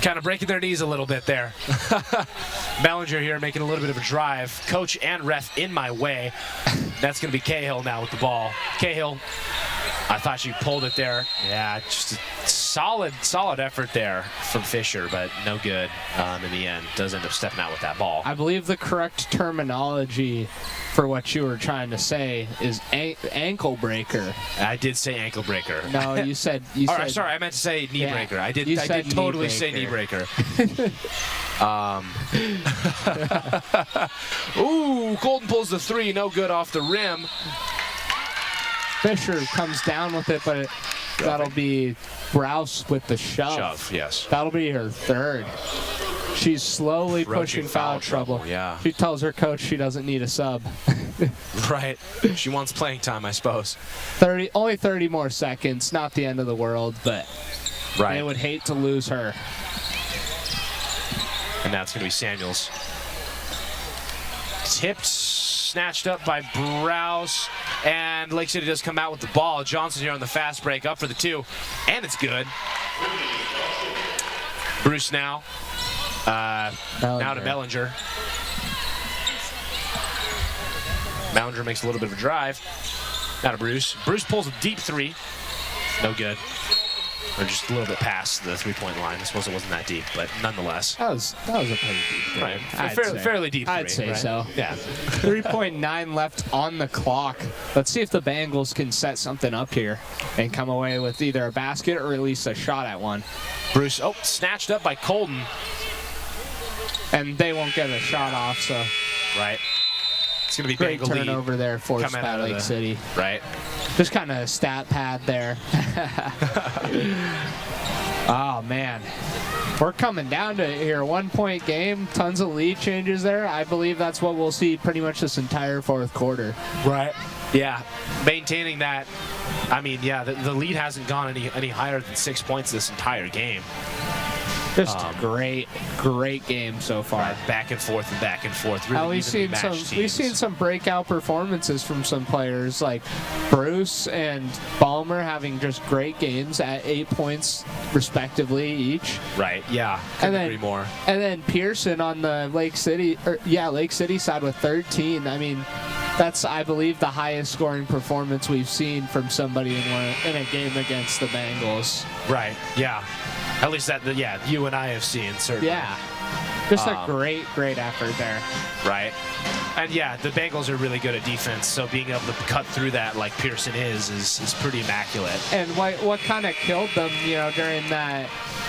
Kind of breaking their knees a little bit there. Bellinger here making a little bit of a drive. Coach and ref in my way. That's going to be Cahill now with the ball. Cahill, I thought she pulled it there. Yeah, just a solid effort there from Fisher, but no good in the end. Does end up stepping out with that ball. I believe the correct terminology for what you were trying to say is ankle breaker. I did say ankle breaker. No, you said. Sorry, I meant to say knee breaker. I did totally say knee breaker. Ooh, Colton pulls the 3, no good off the rim. Fisher comes down with it, but that'll be Browse with the shove. Yes. That'll be her 3rd. She's slowly pushing foul trouble. Yeah. She tells her coach she doesn't need a sub. Right. She wants playing time, I suppose. Only 30 more seconds. Not the end of the world, but they would hate to lose her. And now it's going to be Samuels. Tipped, snatched up by Browse, and Lake City does come out with the ball. Johnson here on the fast break, up for the 2, and it's good. Bruce now. Now to Bellinger. Bellinger makes a little bit of a drive. Now to Bruce. Bruce pulls a deep 3. No good. Or just a little bit past the 3-point line. I suppose it wasn't that deep, but nonetheless. That was a pretty deep 3. Right. Fairly deep 3. I'd say right? so. Yeah. 3.9 left on the clock. Let's see if the Bengals can set something up here and come away with either a basket or at least a shot at one. Bruce, snatched up by Colton. And they won't get a shot off, so. Right. It's going to be great Bengal turnover lead. there forced by Lake City. Right. Just kind of a stat pad there. Oh, man. We're coming down to here. 1-point game, tons of lead changes there. I believe that's what we'll see pretty much this entire 4th quarter. Right. Yeah. Maintaining that. I mean, yeah, the lead hasn't gone any higher than 6 points this entire game. Just great game so far. Right, back and forth and back and forth. Really we've seen some breakout performances from some players like Bruce and Balmer having just great games at 8 points respectively each. Right. Yeah. Couldn't agree more. And then Pearson on the Lake City side with 13. I mean, that's, I believe, the highest scoring performance we've seen from somebody in a game against the Bengals. Right. Yeah. At least you and I have seen, certainly. Yeah. Just a great effort there. Right. And yeah, the Bengals are really good at defense, so being able to cut through that like Pearson is pretty immaculate. And what kind of killed them,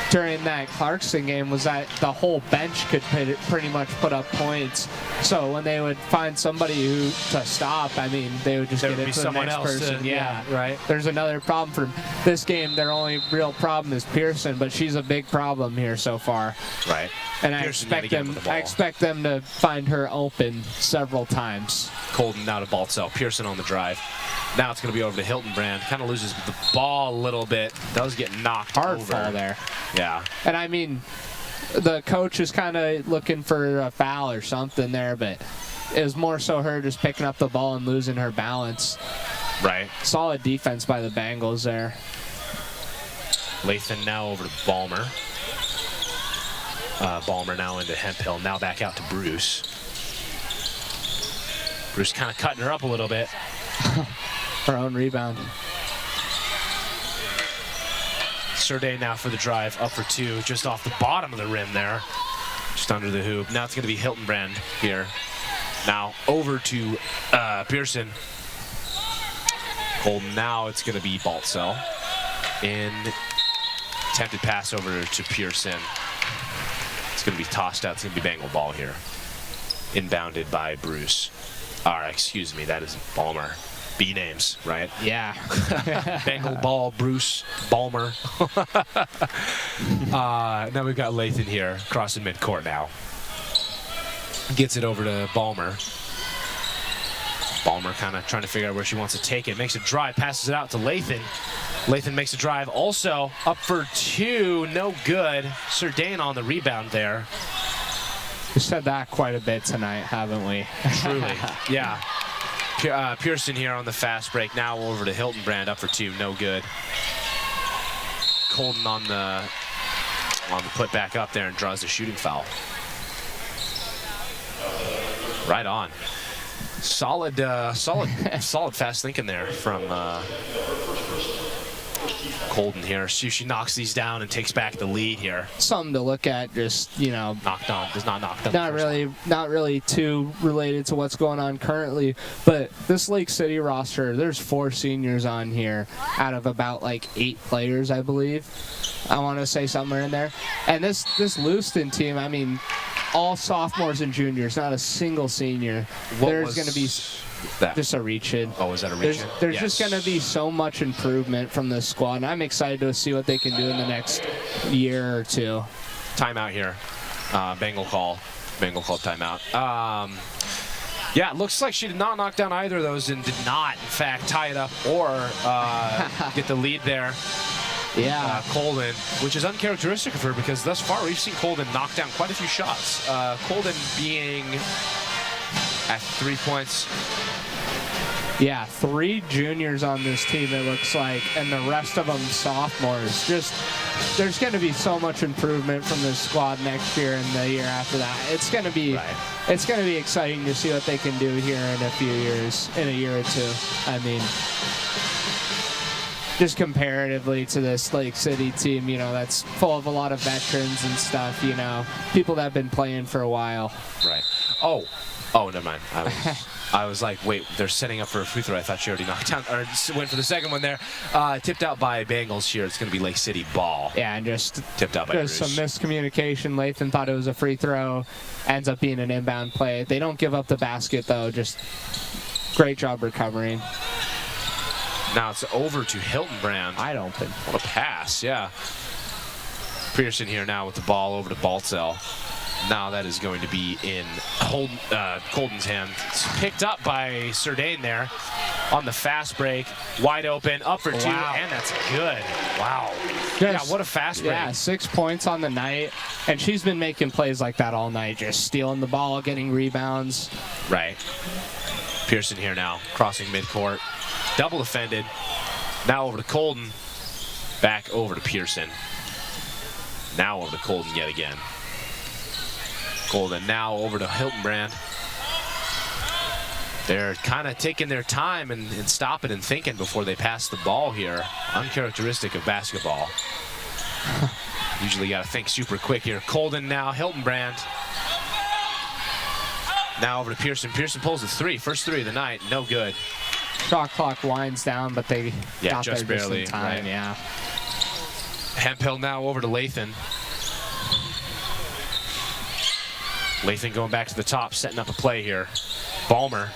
during that Clarkson game was that the whole bench could pretty much put up points. So when they would find somebody to stop, I mean, they would just get it to the next person. Right. There's another problem for this game. Their only real problem is Pearson, but she's a big problem here so far. Right. And I expect them to find her open several times. Colton now to Baltzel. Pearson on the drive. Now it's going to be over to Hiltonbrand. Kind of loses the ball a little bit. Does get knocked Hard over. fall there. Yeah. And I mean, the coach is kind of looking for a foul or something there, but it was more so her just picking up the ball and losing her balance. Right. Solid defense by the Bengals there. Lathan now over to Balmer. Balmer now into Hemphill. Now back out to Bruce. Bruce kind of cutting her up a little bit. Her own rebound. Surde now for the drive, up for 2, just off the bottom of the rim there. Just under the hoop. Now it's going to be Hiltonbrand here. Now over to Pearson. Colton. Now it's going to be Baltzel. In attempted pass over to Pearson. going to be tossed out. It's going to be Bengal ball here. Inbounded by Bruce. All right, excuse me, that is Balmer. B names, right? Yeah. Bengal ball, Bruce, Balmer. Now we've got Lathan here, crossing midcourt now. Gets it over to Balmer. Balmer kind of trying to figure out where she wants to take it. Makes a drive, passes it out to Lathan. Lathan makes a drive, also up for two, no good. Surdane on the rebound there. We said that quite a bit tonight, haven't we? Truly, yeah. Pearson here on the fast break. Now over to Hiltonbrand, up for two, no good. Colden on the put back up there and draws the shooting foul. Right on. Solid fast thinking there from Colden here. She knocks these down and takes back the lead here. Something to look at, just, you know, Knocked on, does not knock down. not really too related to what's going on currently, but this Lake City roster, there's 4 seniors on here out of about like 8 players, I believe. I want to say somewhere in there. And this Lewiston team, I mean, all sophomores and juniors, not a single senior. There's going to be that? just a reach-in. Oh, is that a reach-in? There's Yes. just going to be so much improvement from this squad, and I'm excited to see what they can do in the next year or two. Timeout here. Bengal call timeout. Yeah, it looks like she did not knock down either of those and did not, in fact, tie it up or get the lead there. Yeah. Colden, which is uncharacteristic of her because thus far we've seen Colden knock down quite a few shots. Colden being at 3 points. Yeah, 3 juniors on this team, it looks like, and the rest of them sophomores. Just, there's going to be so much improvement from this squad next year and the year after that. It's going to be, It's going to be exciting to see what they can do here in a few years, in a year or two. I mean, just comparatively to this Lake City team, you know, that's full of a lot of veterans and stuff, you know, people that have been playing for a while. Right. Oh, never mind. I was like, wait, they're setting up for a free throw. I thought she already knocked down, or went for the second one there. Tipped out by Bengals here. It's going to be Lake City ball. Yeah, and just tipped out by there's Bruce. some miscommunication. Lathan thought it was a free throw. Ends up being an inbound play. They don't give up the basket, though. Just great job recovering. Now it's over to Hiltonbrand. Wide open. What a pass, yeah. Pearson here now with the ball over to Baltzell. Now that is going to be in Colden's hand. It's picked up by Surdane there on the fast break. Wide open, up for 2, and that's good. Wow. Yeah, what a fast break. Yeah, 6 points on the night, and she's been making plays like that all night, just stealing the ball, getting rebounds. Right. Pearson here now, crossing midcourt. Double defended. Now over to Colden. Back over to Pearson. Now over to Colden yet again. Colden now over to Hiltonbrand. They're kind of taking their time and stopping and thinking before they pass the ball here. Uncharacteristic of basketball. Usually got to think super quick here. Colden now, Hiltonbrand. Now over to Pearson. Pearson pulls the 3. First 3 of the night. No good. Shot clock winds down, but they got just there barely, just in time. right. Yeah. Hemphill now over to Lathan. Lathan going back to the top, setting up a play here. Balmer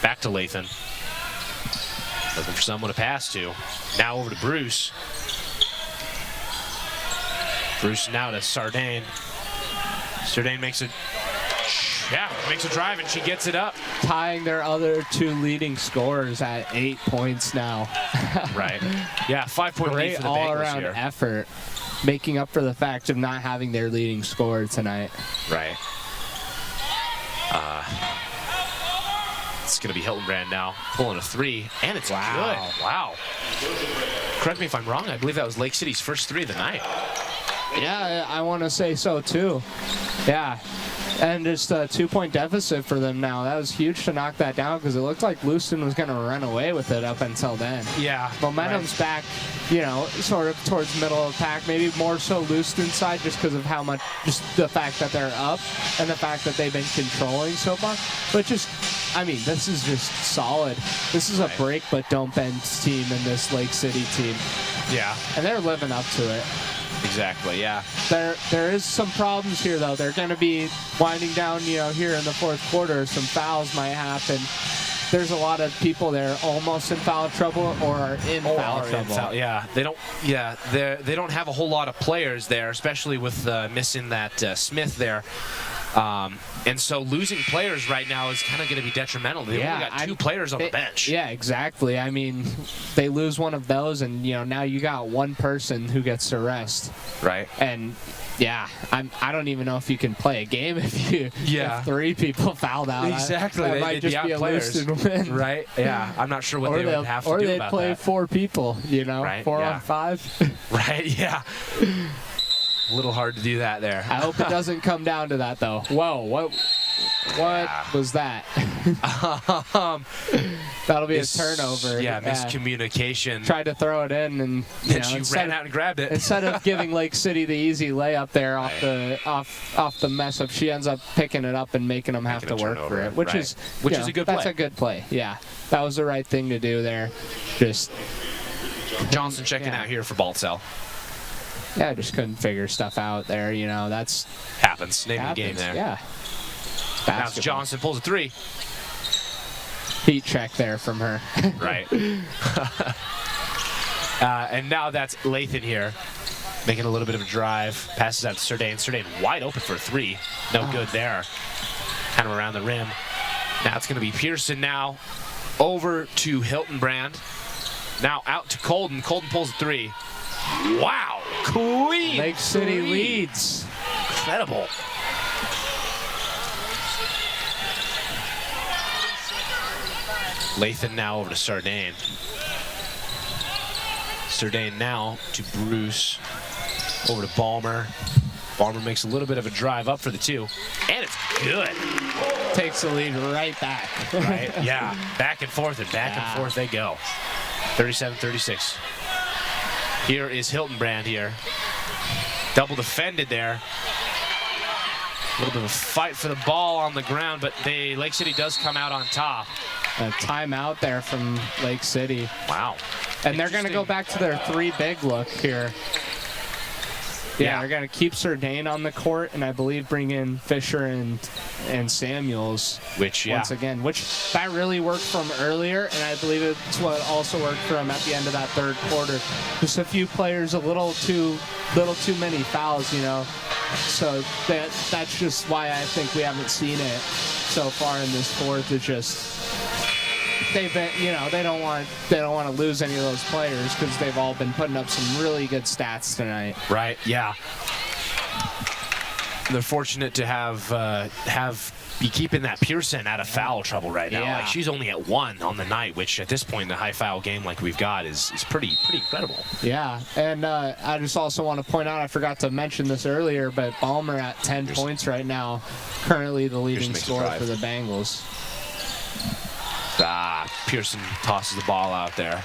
back to Lathan. Looking for someone to pass to. Now over to Bruce. Bruce now to Sardane. Sardane makes a drive and she gets it up. Tying their other 2 leading scorers at 8 points now. Right. Yeah, 5-point lead Great for the Bengals all-around here. effort, making up for the fact of not having their leading scorer tonight. Right. It's going to be Hiltonbrand now, pulling a 3, and it's good. Wow. Correct me if I'm wrong. I believe that was Lake City's first 3 of the night. Yeah, I want to say so too. Yeah. And just a 2-point deficit for them now. That was huge to knock that down because it looked like Lewiston was going to run away with it up until then. Yeah. Momentum's back, you know, sort of towards middle of the pack. Maybe more so Lewiston's side just because of how much, just the fact that they're up and the fact that they've been controlling so much. But just, I mean, this is just solid. This is a break but don't bend team in this Lake City team. Yeah. And they're living up to it. Exactly, yeah. There is some problems here, though. They're going to be winding down, here in the fourth quarter. Some fouls might happen. There's a lot of people there almost in foul trouble or are in foul trouble. Yeah, they don't have a whole lot of players there, especially with missing that Smith there. And so losing players right now is kind of going to be detrimental. They've only got two players on the bench. Yeah, exactly. I mean, they lose one of those, and now you got one person who gets the rest. Right. And yeah, I don't even know if you can play a game if 3 people fouled out. Exactly. That might just be a lose and win. Right. Yeah. I'm not sure what they would have to do about that. Or they'd play 4 people. Right, 4 on 5. Right. Yeah. A little hard to do that there. I hope it doesn't come down to that, though. Whoa, what was that? That'll be a turnover. Yeah, miscommunication. Tried to throw it in, and she ran out and grabbed it. Instead of giving Lake City the easy layup there off the mess up, she ends up picking it up and making them have to work for it, which is a good play. That's a good play. Yeah, that was the right thing to do there. Just Johnson checking out here for Baltzell. Yeah, I just couldn't figure stuff out there. That's happens. Name of the game there. Yeah. Now Johnson pulls a 3. Heat check there from her. Right. And now that's Lathan here, making a little bit of a drive. Passes out to Surdane. Surdane wide open for a 3. No good there. Kind of around the rim. Now it's going to be Pearson now. Over to Hiltonbrand. Now out to Colden. Colden pulls a 3. Wow. Clean. Lake City leads. Incredible. Lathan now over to Sardane. Sardane now to Bruce. Over to Balmer. Balmer makes a little bit of a drive up for the 2. And it's good. Takes the lead right back. Right? Yeah. Back and forth and back and forth they go. 37-36. Here is Hiltonbrand here. Double defended there. A little bit of a fight for the ball on the ground, but Lake City does come out on top. A timeout there from Lake City. Wow. And they're going to go back to their 3 big look here. Yeah, they're going to keep Surdane on the court, and I believe bring in Fisher and Samuels. Once again, that really worked from earlier, and I believe it's what also worked for them at the end of that third quarter. Just a few players, a little too many fouls, So that's just why I think we haven't seen it so far in this fourth. It's just they've been, they don't want to lose any of those players because they've all been putting up some really good stats tonight. Right. Yeah. They're fortunate to be keeping that Pearson out of foul trouble right now. Yeah. Like she's only at 1 on the night, which at this point in the high foul game like we've got is pretty incredible. Yeah, and I just also want to point out, I forgot to mention this earlier, but Balmer at 10 points right now, currently the leading scorer for the Bengals. Pearson tosses the ball out there.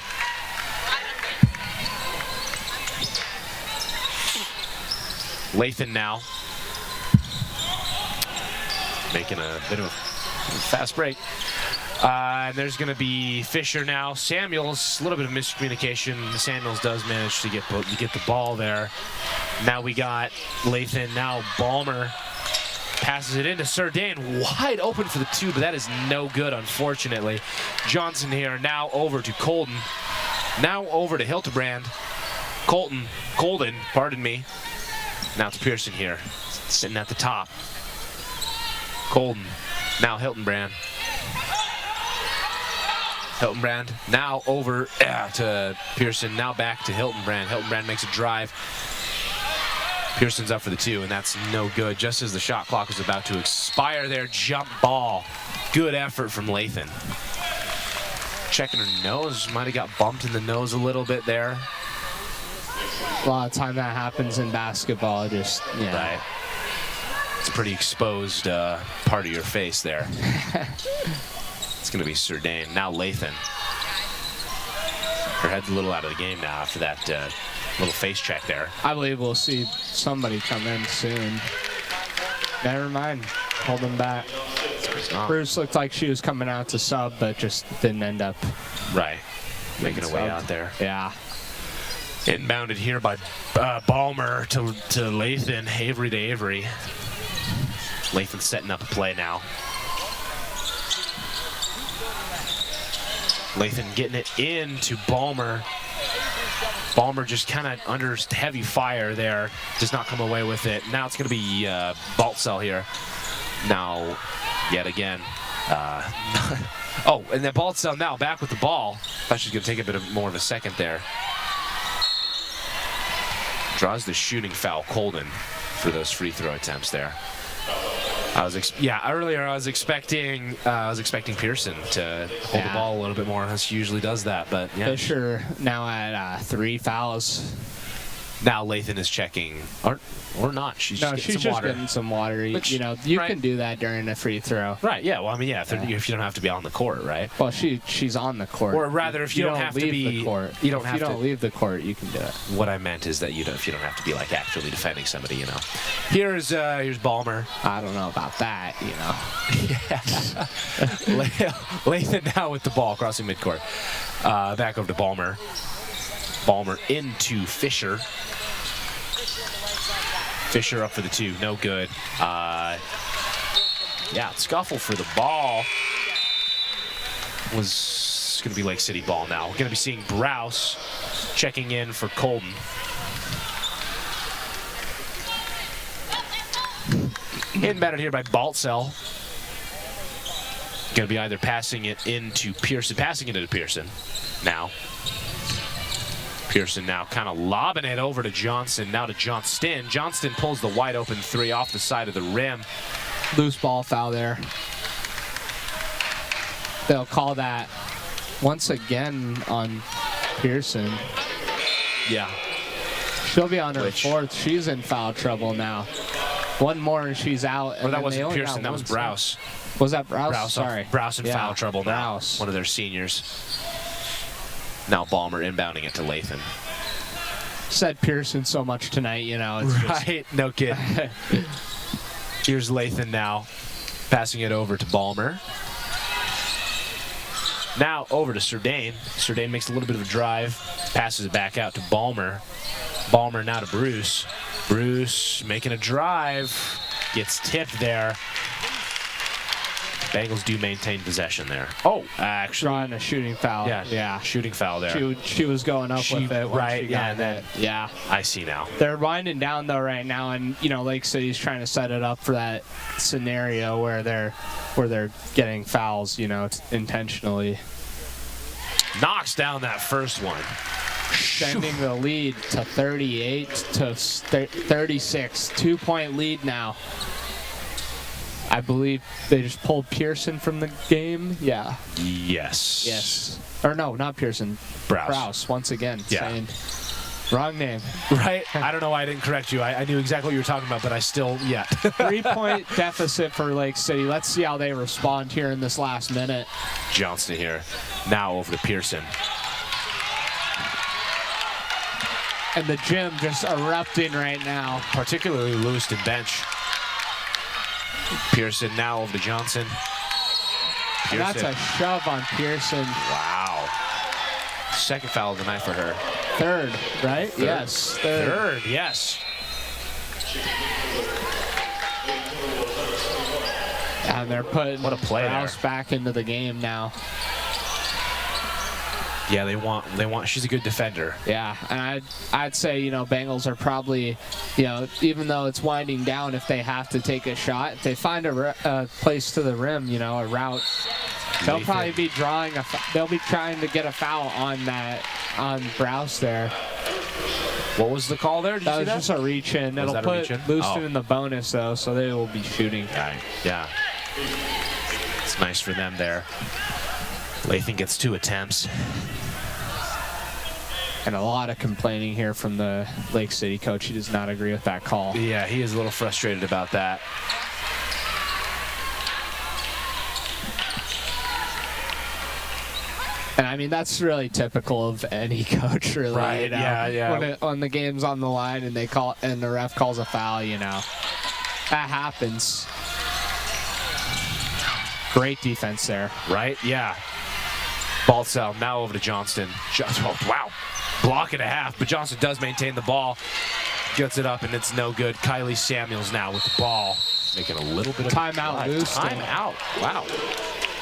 Lathan now. Making a bit of a fast break. And there's going to be Fisher now. Samuels, a little bit of miscommunication. Samuels does manage to get the ball there. Now we got Lathan. Now Balmer passes it into Surdane. Wide open for the 2, but that is no good, unfortunately. Johnson here. Now over to Colden. Now over to Hiltonbrand. Colden, pardon me. Now it's Pearson here, sitting at the top. Colden, now Hiltonbrand. Hiltonbrand, now over to Pearson, now back to Hiltonbrand. Hiltonbrand makes a drive. Pearson's up for the 2, and that's no good. Just as the shot clock is about to expire there, jump ball. Good effort from Lathan. Checking her nose, might have got bumped in the nose a little bit there. A lot of time that happens in basketball, Right. It's a pretty exposed part of your face there. It's going to be Surdane. Now Lathan. Her head's a little out of the game now after that little face check there. I believe we'll see somebody come in soon. Never mind. Hold them back. Bruce looked like she was coming out to sub, but just didn't end up. Right. Making her way out there. Yeah. Inbounded here by Balmer to Lathan. Avery to Avery. Lathan setting up a play now. Lathan getting it into Balmer. Balmer just kind of under heavy fire there. Does not come away with it. Now it's going to be Baltzell here. Now, yet again. Oh, and then Baltzell now back with the ball. Thought she's going to take a bit of more of a second there. Draws the shooting foul, Colden, for those free throw attempts there. Earlier I was expecting Pearson to hold the ball a little bit more. She usually does that, but yeah. Fisher now at 3 fouls. Now Lathan is checking, or not. She's just getting some water. You can do that during a free throw. Right. Yeah. Well, I mean, if you don't have to be on the court, right? Well, she's on the court. Or rather, if you don't have to be, the court. You don't if have you to don't leave the court, you can do it. What I meant is that if you don't have to be like actually defending somebody, Here's Balmer. I don't know about that, Yeah. Lathan now with the ball crossing midcourt. Back over to Balmer. Balmer into Fisher. Fisher up for the 2, no good. Scuffle for the ball. Was going to be Lake City ball now. We're going to be seeing Browse checking in for Colden. Inbounded here by Baltzell. Going to be either passing it into Pearson, now. Pearson now kind of lobbing it over to Johnson, now to Johnston. Johnston pulls the wide open 3 off the side of the rim. Loose ball foul there. They'll call that once again on Pearson. Yeah. She'll be on her 4th. She's in foul trouble now. One more and she's out. Well, that wasn't Pearson, that was Browse. Was that Browse? Sorry. Browse in foul trouble now. Browse. One of their seniors. Now Balmer inbounding it to Lathan. Said Pearson so much tonight, It's right, no kidding. Here's Lathan now, passing it over to Balmer. Now over to Surdane. Surdane makes a little bit of a drive, passes it back out to Balmer. Balmer now to Bruce. Bruce making a drive, gets tipped there. Bengals do maintain possession there. Oh, actually. Drawing a shooting foul. Yeah. Shooting foul there. She was going up with it. Right, yeah. Yeah. I see now. They're winding down, though, right now, and, Lake City's trying to set it up for that scenario where they're getting fouls, intentionally. Knocks down that first one. Sending the lead to 38 to 36. 2-point lead now. I believe they just pulled Pearson from the game. Yeah. Yes. Or no, not Pearson. Browse once again. Yeah. Wrong name. Right? I don't know why I didn't correct you. I knew exactly what you were talking about, but I still, 3-point deficit for Lake City. Let's see how they respond here in this last minute. Johnston here. Now over to Pearson. And the gym just erupting right now. Particularly Lewiston bench. Pearson now over to Johnson. Pearson. That's a shove on Pearson. Wow. Second foul of the night for her. 3rd, right? Third. Yes. Third, yes. And they're putting Browse back into the game now. Yeah, they want. She's a good defender. Yeah, and I'd say Bengals are probably, even though it's winding down, if they have to take a shot, if they find a place to the rim, a route, they'll probably be they'll be trying to get a foul on Browse there. What was the call there? That was just a reach in. It'll put Lewiston in the bonus though, so they will be shooting. Right. Yeah. It's nice for them there. Lathan gets 2 attempts. And a lot of complaining here from the Lake City coach. He does not agree with that call. Yeah, he is a little frustrated about that. And I mean, that's really typical of any coach, really. Right, yeah. When the game's on the line and the ref calls a foul, that happens. Great defense there. Right, yeah. Baltzell now over to Johnston. Wow. Block and a half, but Johnson does maintain the ball. Gets it up, and it's no good. Kylie Samuels now with the ball. Making a little bit of timeout. Timeout. Wow.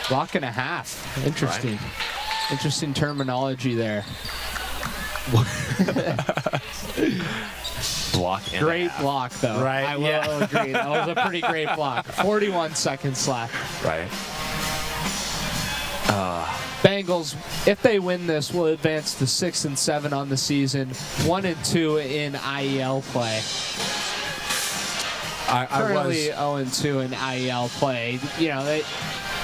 Block and a half. Interesting. Right. Interesting terminology there. Block and great a half. Block, though. Right. I will agree. That was a pretty great block. 41 seconds left. Right. Bengals, if they win this, will advance to 6-7 on the season, 1-2 in IEL play. Currently 0-2 in IEL play. You know,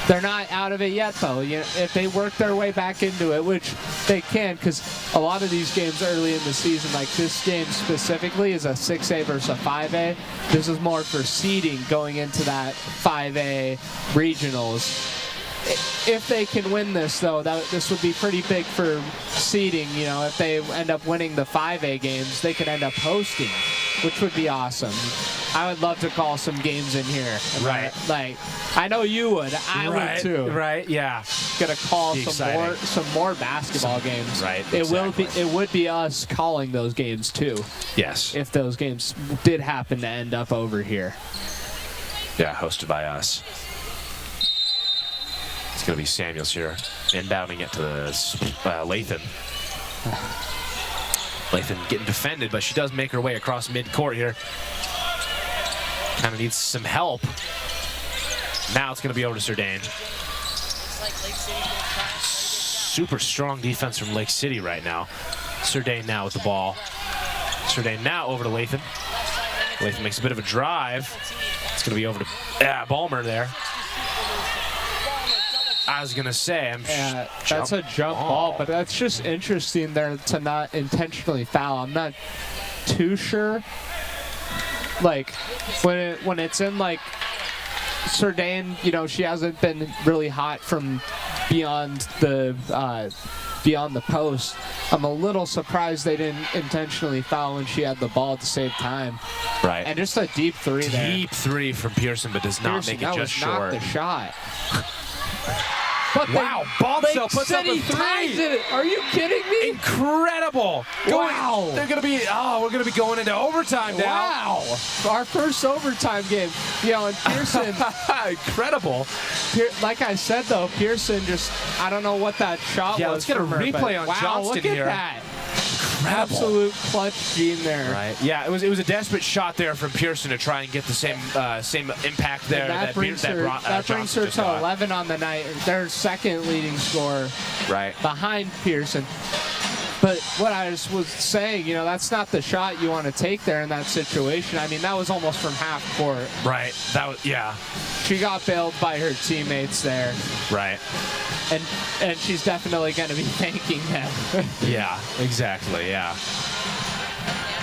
they're not out of it yet, though. You know, if they work their way back into it, which they can, because a lot of these games early in the season, like this game specifically, is a 6A versus a 5A. This is more for seeding going into that 5A regionals. If they can win this, though, this would be pretty big for seeding. You know, if they end up winning the 5A games, they could end up hosting, which would be awesome. I would love to call some games in here. Right. Like, I know you would. I would too. Right. Yeah. Gonna call some more basketball games. Right. It would be us calling those games too. Yes. If those games did happen to end up over here. Yeah, hosted by us. It's going to be Samuels here, inbounding it to Lathan. Lathan getting defended, but she does make her way across midcourt here. Kind of needs some help. Now it's going to be over to Surdane. Super strong defense from Lake City right now. Surdane now with the ball. Surdane now over to Lathan. Lathan makes a bit of a drive. It's going to be over to Ballmer there. I was going to say, that's a jump ball, but that's just interesting there to not intentionally foul. I'm not too sure. Like, when it's in, like, Surdane, you know, she hasn't been really hot from beyond the post. I'm a little surprised they didn't intentionally foul when she had the ball at the same time. Right. And just a deep three there. Deep three from Pearson, but does not make it just short. That was not the shot. But wow, Bombshell puts up a three. Are you kidding me? Incredible. Wow. We're going to be going into overtime now. Wow. Our first overtime game. You know, and Pearson. Incredible. Like I said, though, Pearson just, I don't know what that shot was. Yeah, let's get a replay on Johnston here. Look at that. Absolute clutch gene there. Right. Yeah, it was a desperate shot there from Pearson to try and get the same impact there. That brings her to 11 on the night. Their second leading scorer. Right. Behind Pearson. But what I was saying, you know, that's not the shot you want to take there in that situation. I mean, that was almost from half court. Right. That was, yeah. She got bailed by her teammates there. Right. And she's definitely going to be thanking them. Yeah, exactly, yeah.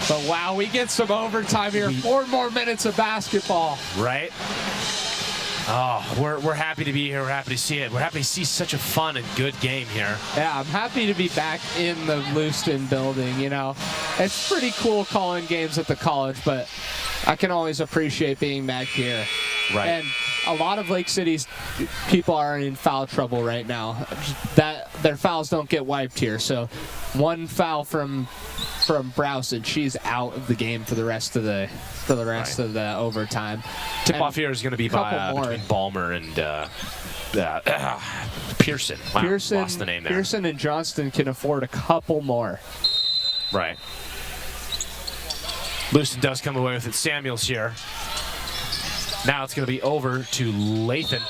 But wow, we get some overtime here. 4 more minutes of basketball. Right. Oh, we're happy to be here. We're happy to see it. We're happy to see such a fun and good game here. Yeah, I'm happy to be back in the Lewiston building, you know. It's pretty cool calling games at the college, but I can always appreciate being back here. Right. And a lot of Lake City's people are in foul trouble right now. Their fouls don't get wiped here. So one foul from Browse and she's out of the game for the rest of the of the overtime. Tip off here is going to be between Ballmer and Pearson. Wow, lost the name there. Pearson and Johnston can afford a couple more. Right. Lewiston does come away with it. Samuels here. Now it's going to be over to Lathan.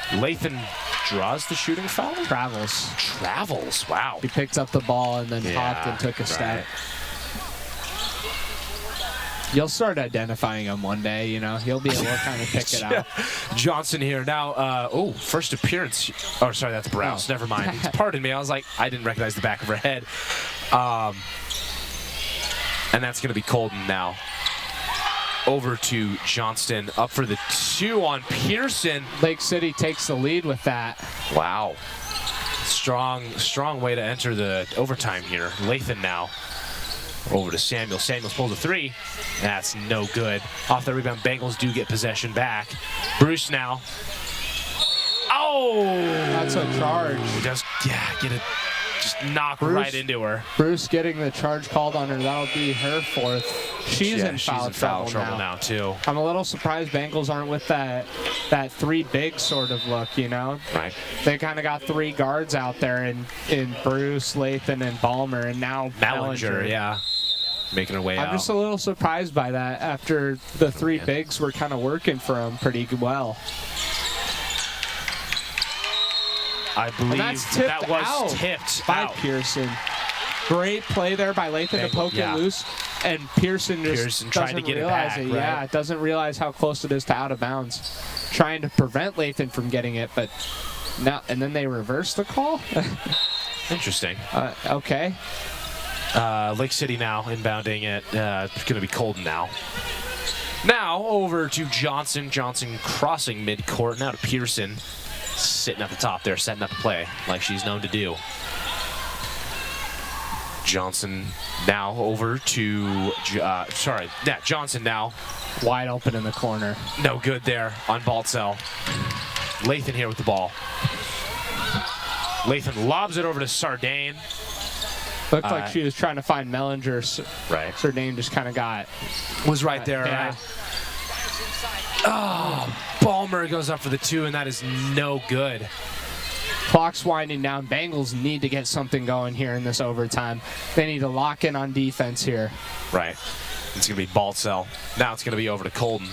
Lathan draws the shooting foul? Travels, wow. He picked up the ball and then hopped and took a step. You'll start identifying him one day, you know. You'll be able to kind of pick it out. Johnson here now. First appearance. Oh, sorry, that's Browse. Never mind. Pardon me. I was like, I didn't recognize the back of her head. And that's going to be Colden now. Over to Johnston, up for the 2 on Pearson. Lake City takes the lead with that. Wow. Strong way to enter the overtime here. Lathan now. Over to Samuel. Samuels pulls a 3. That's no good. Off the rebound, Bengals do get possession back. Bruce now. Oh! That's a charge. Does get just knock right into her. Bruce getting the charge called on her. That'll be her 4th. She's in foul trouble now too. I'm a little surprised Bengals aren't with that 3 big sort of look, you know? Right. They kind of got 3 guards out there in Bruce, Lathan, and Balmer, and now Bellinger. Yeah. Making her way out. I'm just a little surprised by that after the 3 bigs were kind of working for him pretty well. I believe that was tipped by out. Pearson. Great play there by Lathan to poke it loose, and Pearson just doesn't realize it. Yeah, doesn't realize how close it is to out of bounds. Trying to prevent Lathan from getting it, but now and then they reverse the call. Interesting. Okay. Lake City now inbounding it. It's going to be Colden now. Now over to Johnson. Johnson crossing midcourt. Now to Pearson. Sitting at the top there, setting up the play like she's known to do. Johnson now over to, Johnson now. Wide open in the corner. No good there on Baltzell. Lathan here with the ball. Lathan lobs it over to Sardane. Looked like she was trying to find Mellinger. Right. Sardane just kind of was right there. Yeah. Right? Oh, Balmer goes up for the 2, and that is no good. Clock's winding down. Bengals need to get something going here in this overtime. They need to lock in on defense here. Right. It's going to be Baltzell. Now it's going to be over to Colden.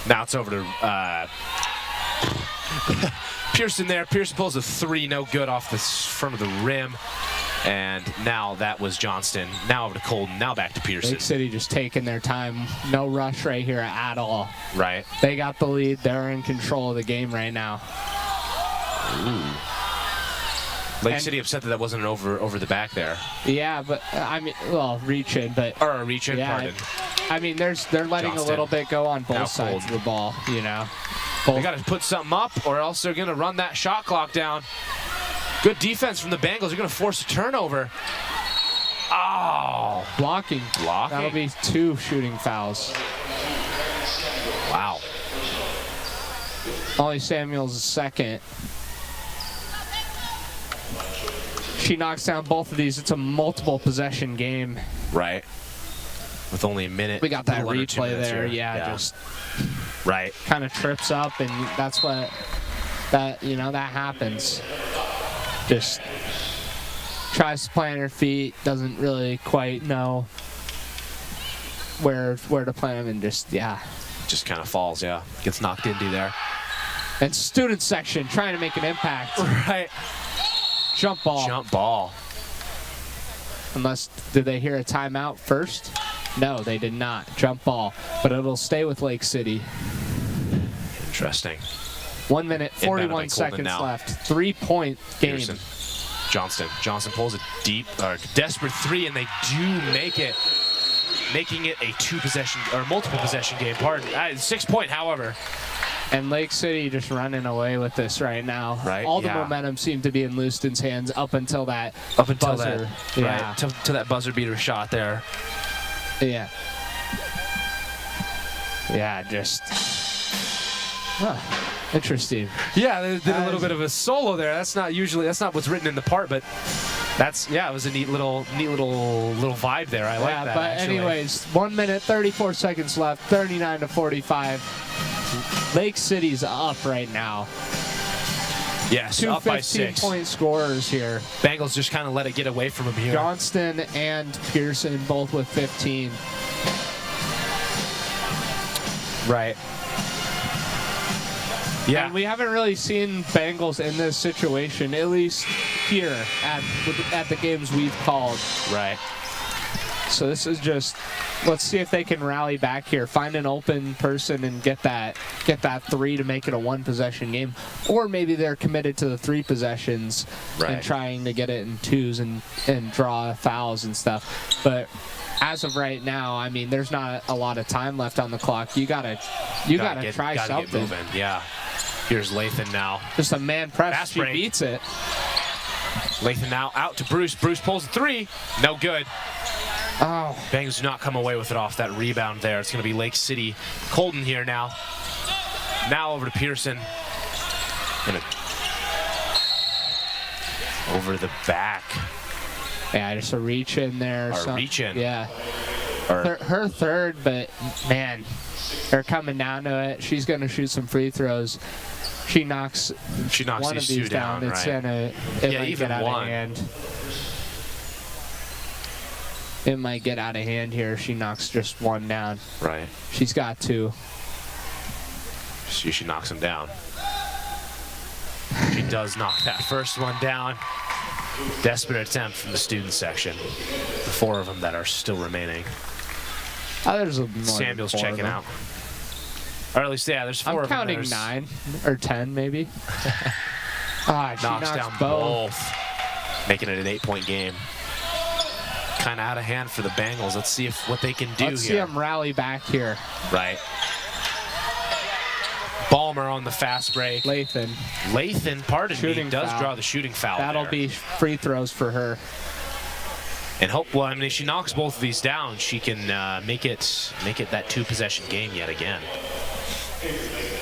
Now it's over to Pearson there. Pearson pulls a 3, no good off the front of the rim. And now that was Johnston. Now over to Colden. Now back to Pearson. Lake City just taking their time. No rush right here at all. Right. They got the lead. They're in control of the game right now. Ooh. Lake City upset that wasn't an over the back there. Yeah, but I mean, well, reach in, but or reach in. Yeah, pardon. I mean, they're letting a little bit go on both sides of the ball. You know, they got to put something up, or else they're gonna run that shot clock down. Good defense from the Bengals. They're gonna force a turnover. Oh, blocking. That'll be 2 shooting fouls. Wow. Ollie Samuels is second. She knocks down both of these. It's a multiple possession game. Right. With only a minute. We got that replay there. Yeah, just right. Kind of trips up, and that's what that happens. Just tries to plant her feet, doesn't really quite know where to plant them, and just kind of falls. Gets knocked into there. And student section trying to make an impact. Right. Jump ball. Unless, did they hear a timeout first? No, they did not. Jump ball. But it'll stay with Lake City. Interesting. 1 minute, 41 seconds left. 3-point game. Pearson. Johnson pulls a deep, desperate 3, and they do make it. Making it a 2-possession, or multiple possession game, 6-point, however. And Lake City just running away with this right now. Right. All the momentum seemed to be in Lewiston's hands up until that buzzer. Right. To that buzzer beater shot there. Yeah. Yeah, just. Interesting. Yeah, they did a little bit of a solo there. That's not what's written in the part, but it was a neat little vibe there. I like that. But actually. anyways, 1 minute, 34 seconds left, 39-45. Lake City's up right now. Yes, 2 up by 6. 15-point scorers here. Bengals just kind of let it get away from them here. Johnston and Pearson both with 15. Right. Yeah. And we haven't really seen Bengals in this situation, at least here at the games we've called. Right. So this is just, let's see if they can rally back here, find an open person and get that 3 to make it a 1-possession game. Or maybe they're committed to the 3 possessions and trying to get it in 2s and draw fouls and stuff. But as of right now, I mean, there's not a lot of time left on the clock. You gotta try something. Get moving. Yeah. Here's Lathan now. Just a man press. Fast she break. beats it. Lathan now out to Bruce. Bruce pulls a 3. No good. Oh. Bengals do not come away with it off that rebound there. It's going to be Lake City. Colden here now. Now over to Pearson. over the back. Yeah, just a reach in there. Or reach in. Yeah. Or Her third, but man, they're coming down to it. She's going to shoot some free throws. She knocks one of these down. It's right? It might even get out one. of hand. It might get out of hand here. She knocks just one down. Right. She's got two. She knocks him down. She does knock that first one down. Desperate attempt from the student section. The 4 of them that are still remaining. Oh, there's more than Samuel's 4 of checking them. out. Or at least, yeah, there's 4 I'm of them. counting 9 or 10 maybe. She knocks down both. Making it an 8-point game. Kind of out of hand for the Bengals. Let's see what they can do here. Let's see them rally back here. Right. Balmer on the fast break. Lathan, pardon shooting me, does foul. draw the shooting foul. That'll there. be free throws for her. And well, I mean, if she knocks both of these down, she can make it that 2-possession game yet again.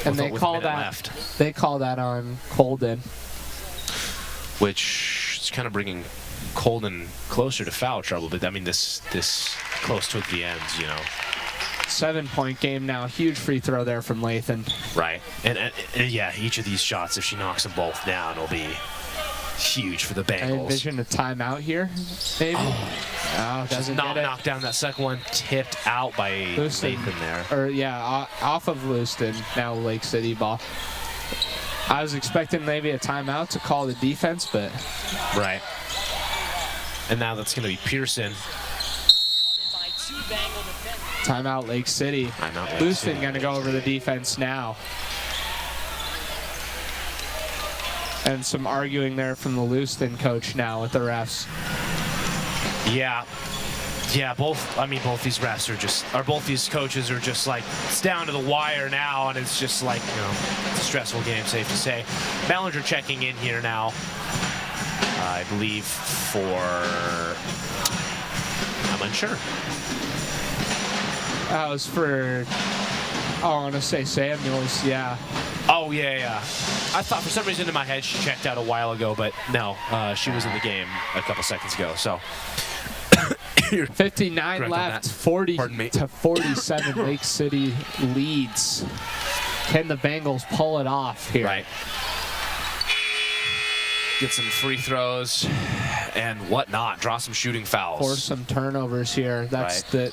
And they call that on Colden, which is kind of bringing Colden closer to foul trouble. But I mean, this close to the ends, you know. 7-point game now. Huge free throw there from Lathan. Right. And yeah, each of these shots, if she knocks them both down, will be huge for the Bengals. I envision a timeout here, maybe. Oh, doesn't not get it. knocked down. That second one tipped out by Lathan there. Or yeah, off of Lewiston. Now Lake City ball. I was expecting maybe a timeout to call the defense, but right. And now that's going to be Pearson. Timeout Lake City. Lewiston going to go over the defense now. And some arguing there from the Lewiston coach now with the refs. Yeah. Yeah, both these refs both these coaches are just like, it's down to the wire now, and it's just like, you know, it's a stressful game, safe to say. Ballinger checking in here now, I believe I'm unsure. That was for, I want to say Samuels, yeah. Oh, yeah. I thought for some reason in my head she checked out a while ago, but no, she was in the game a couple seconds ago, so. 59 left, 40 to 47. Lake City leads. Can the Bengals pull it off here? Right. Get some free throws and whatnot. Draw some shooting fouls. Force some turnovers here. That's the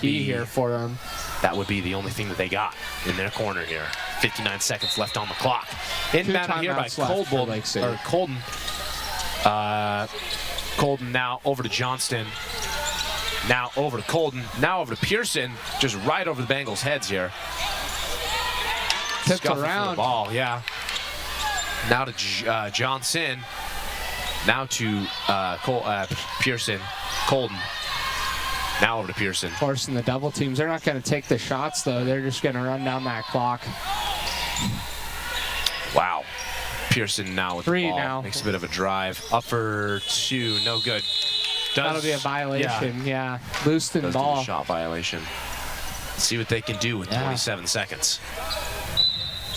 key here for them. That would be the only thing that they got in their corner here. 59 seconds left on the clock. Inbound here by Colden. Colden now over to Johnston. Now over to Colden. Now over to Pearson. Just right over the Bengals' heads here. Tipped around. The ball, yeah. Now to Johnson. Now to Pearson. Colden. Now over to Pearson. Forcing the double teams. They're not going to take the shots, though. They're just going to run down that clock. Wow. Pearson now with 3 the ball. now. Makes a bit of a drive. Up for 2. No good. That'll be a violation, yeah. Lewiston ball. A shot violation. Let's see what they can do with 27 seconds.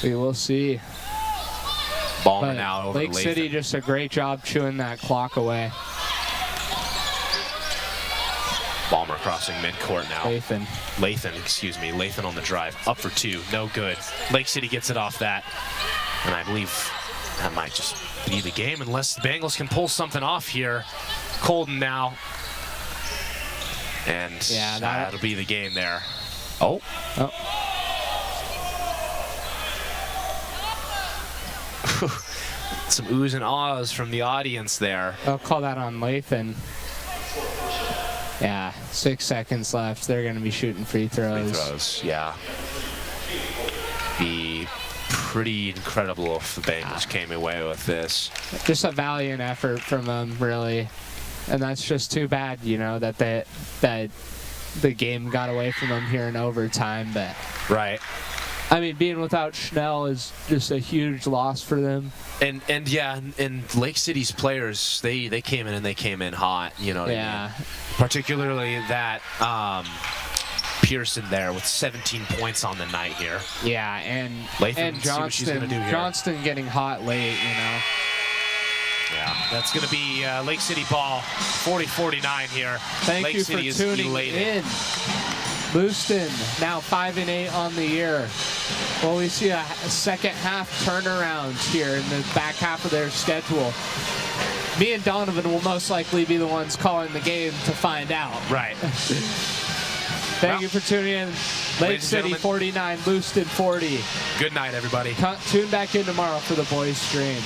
We will see. Balmer now over Lake to Lathan. City just a great job chewing that clock away. Balmer crossing midcourt now. Lathan on the drive. Up for 2. No good. Lake City gets it off that. And I believe that might just be the game unless the Bengals can pull something off here. Colden now. And yeah, that'll be the game there. Oh. Some oohs and ahs from the audience there. I'll call that on Lathan. Yeah, 6 seconds left. They're going to be shooting free throws. Yeah. Be pretty incredible if the Bengals came away with this. Just a valiant effort from them, really. And that's just too bad, you know, that the game got away from them here in overtime. But right. I mean, being without Schnell is just a huge loss for them. And Lake City's players, they came in and they came in hot, you know what I mean? Particularly that Pearson there with 17 points on the night here. Yeah, and Lathan, Johnston getting hot late, you know. Yeah, that's going to be Lake City ball, 40-49 here. Thank Lake you City for tuning in. Lewiston now 5-8 on the year. Well, we see a second half turnaround here in the back half of their schedule. Me and Donovan will most likely be the ones calling the game to find out. Right. Thank you for tuning in. Lake City 49, Lewiston 40. Good night, everybody. Tune back in tomorrow for the boys stream.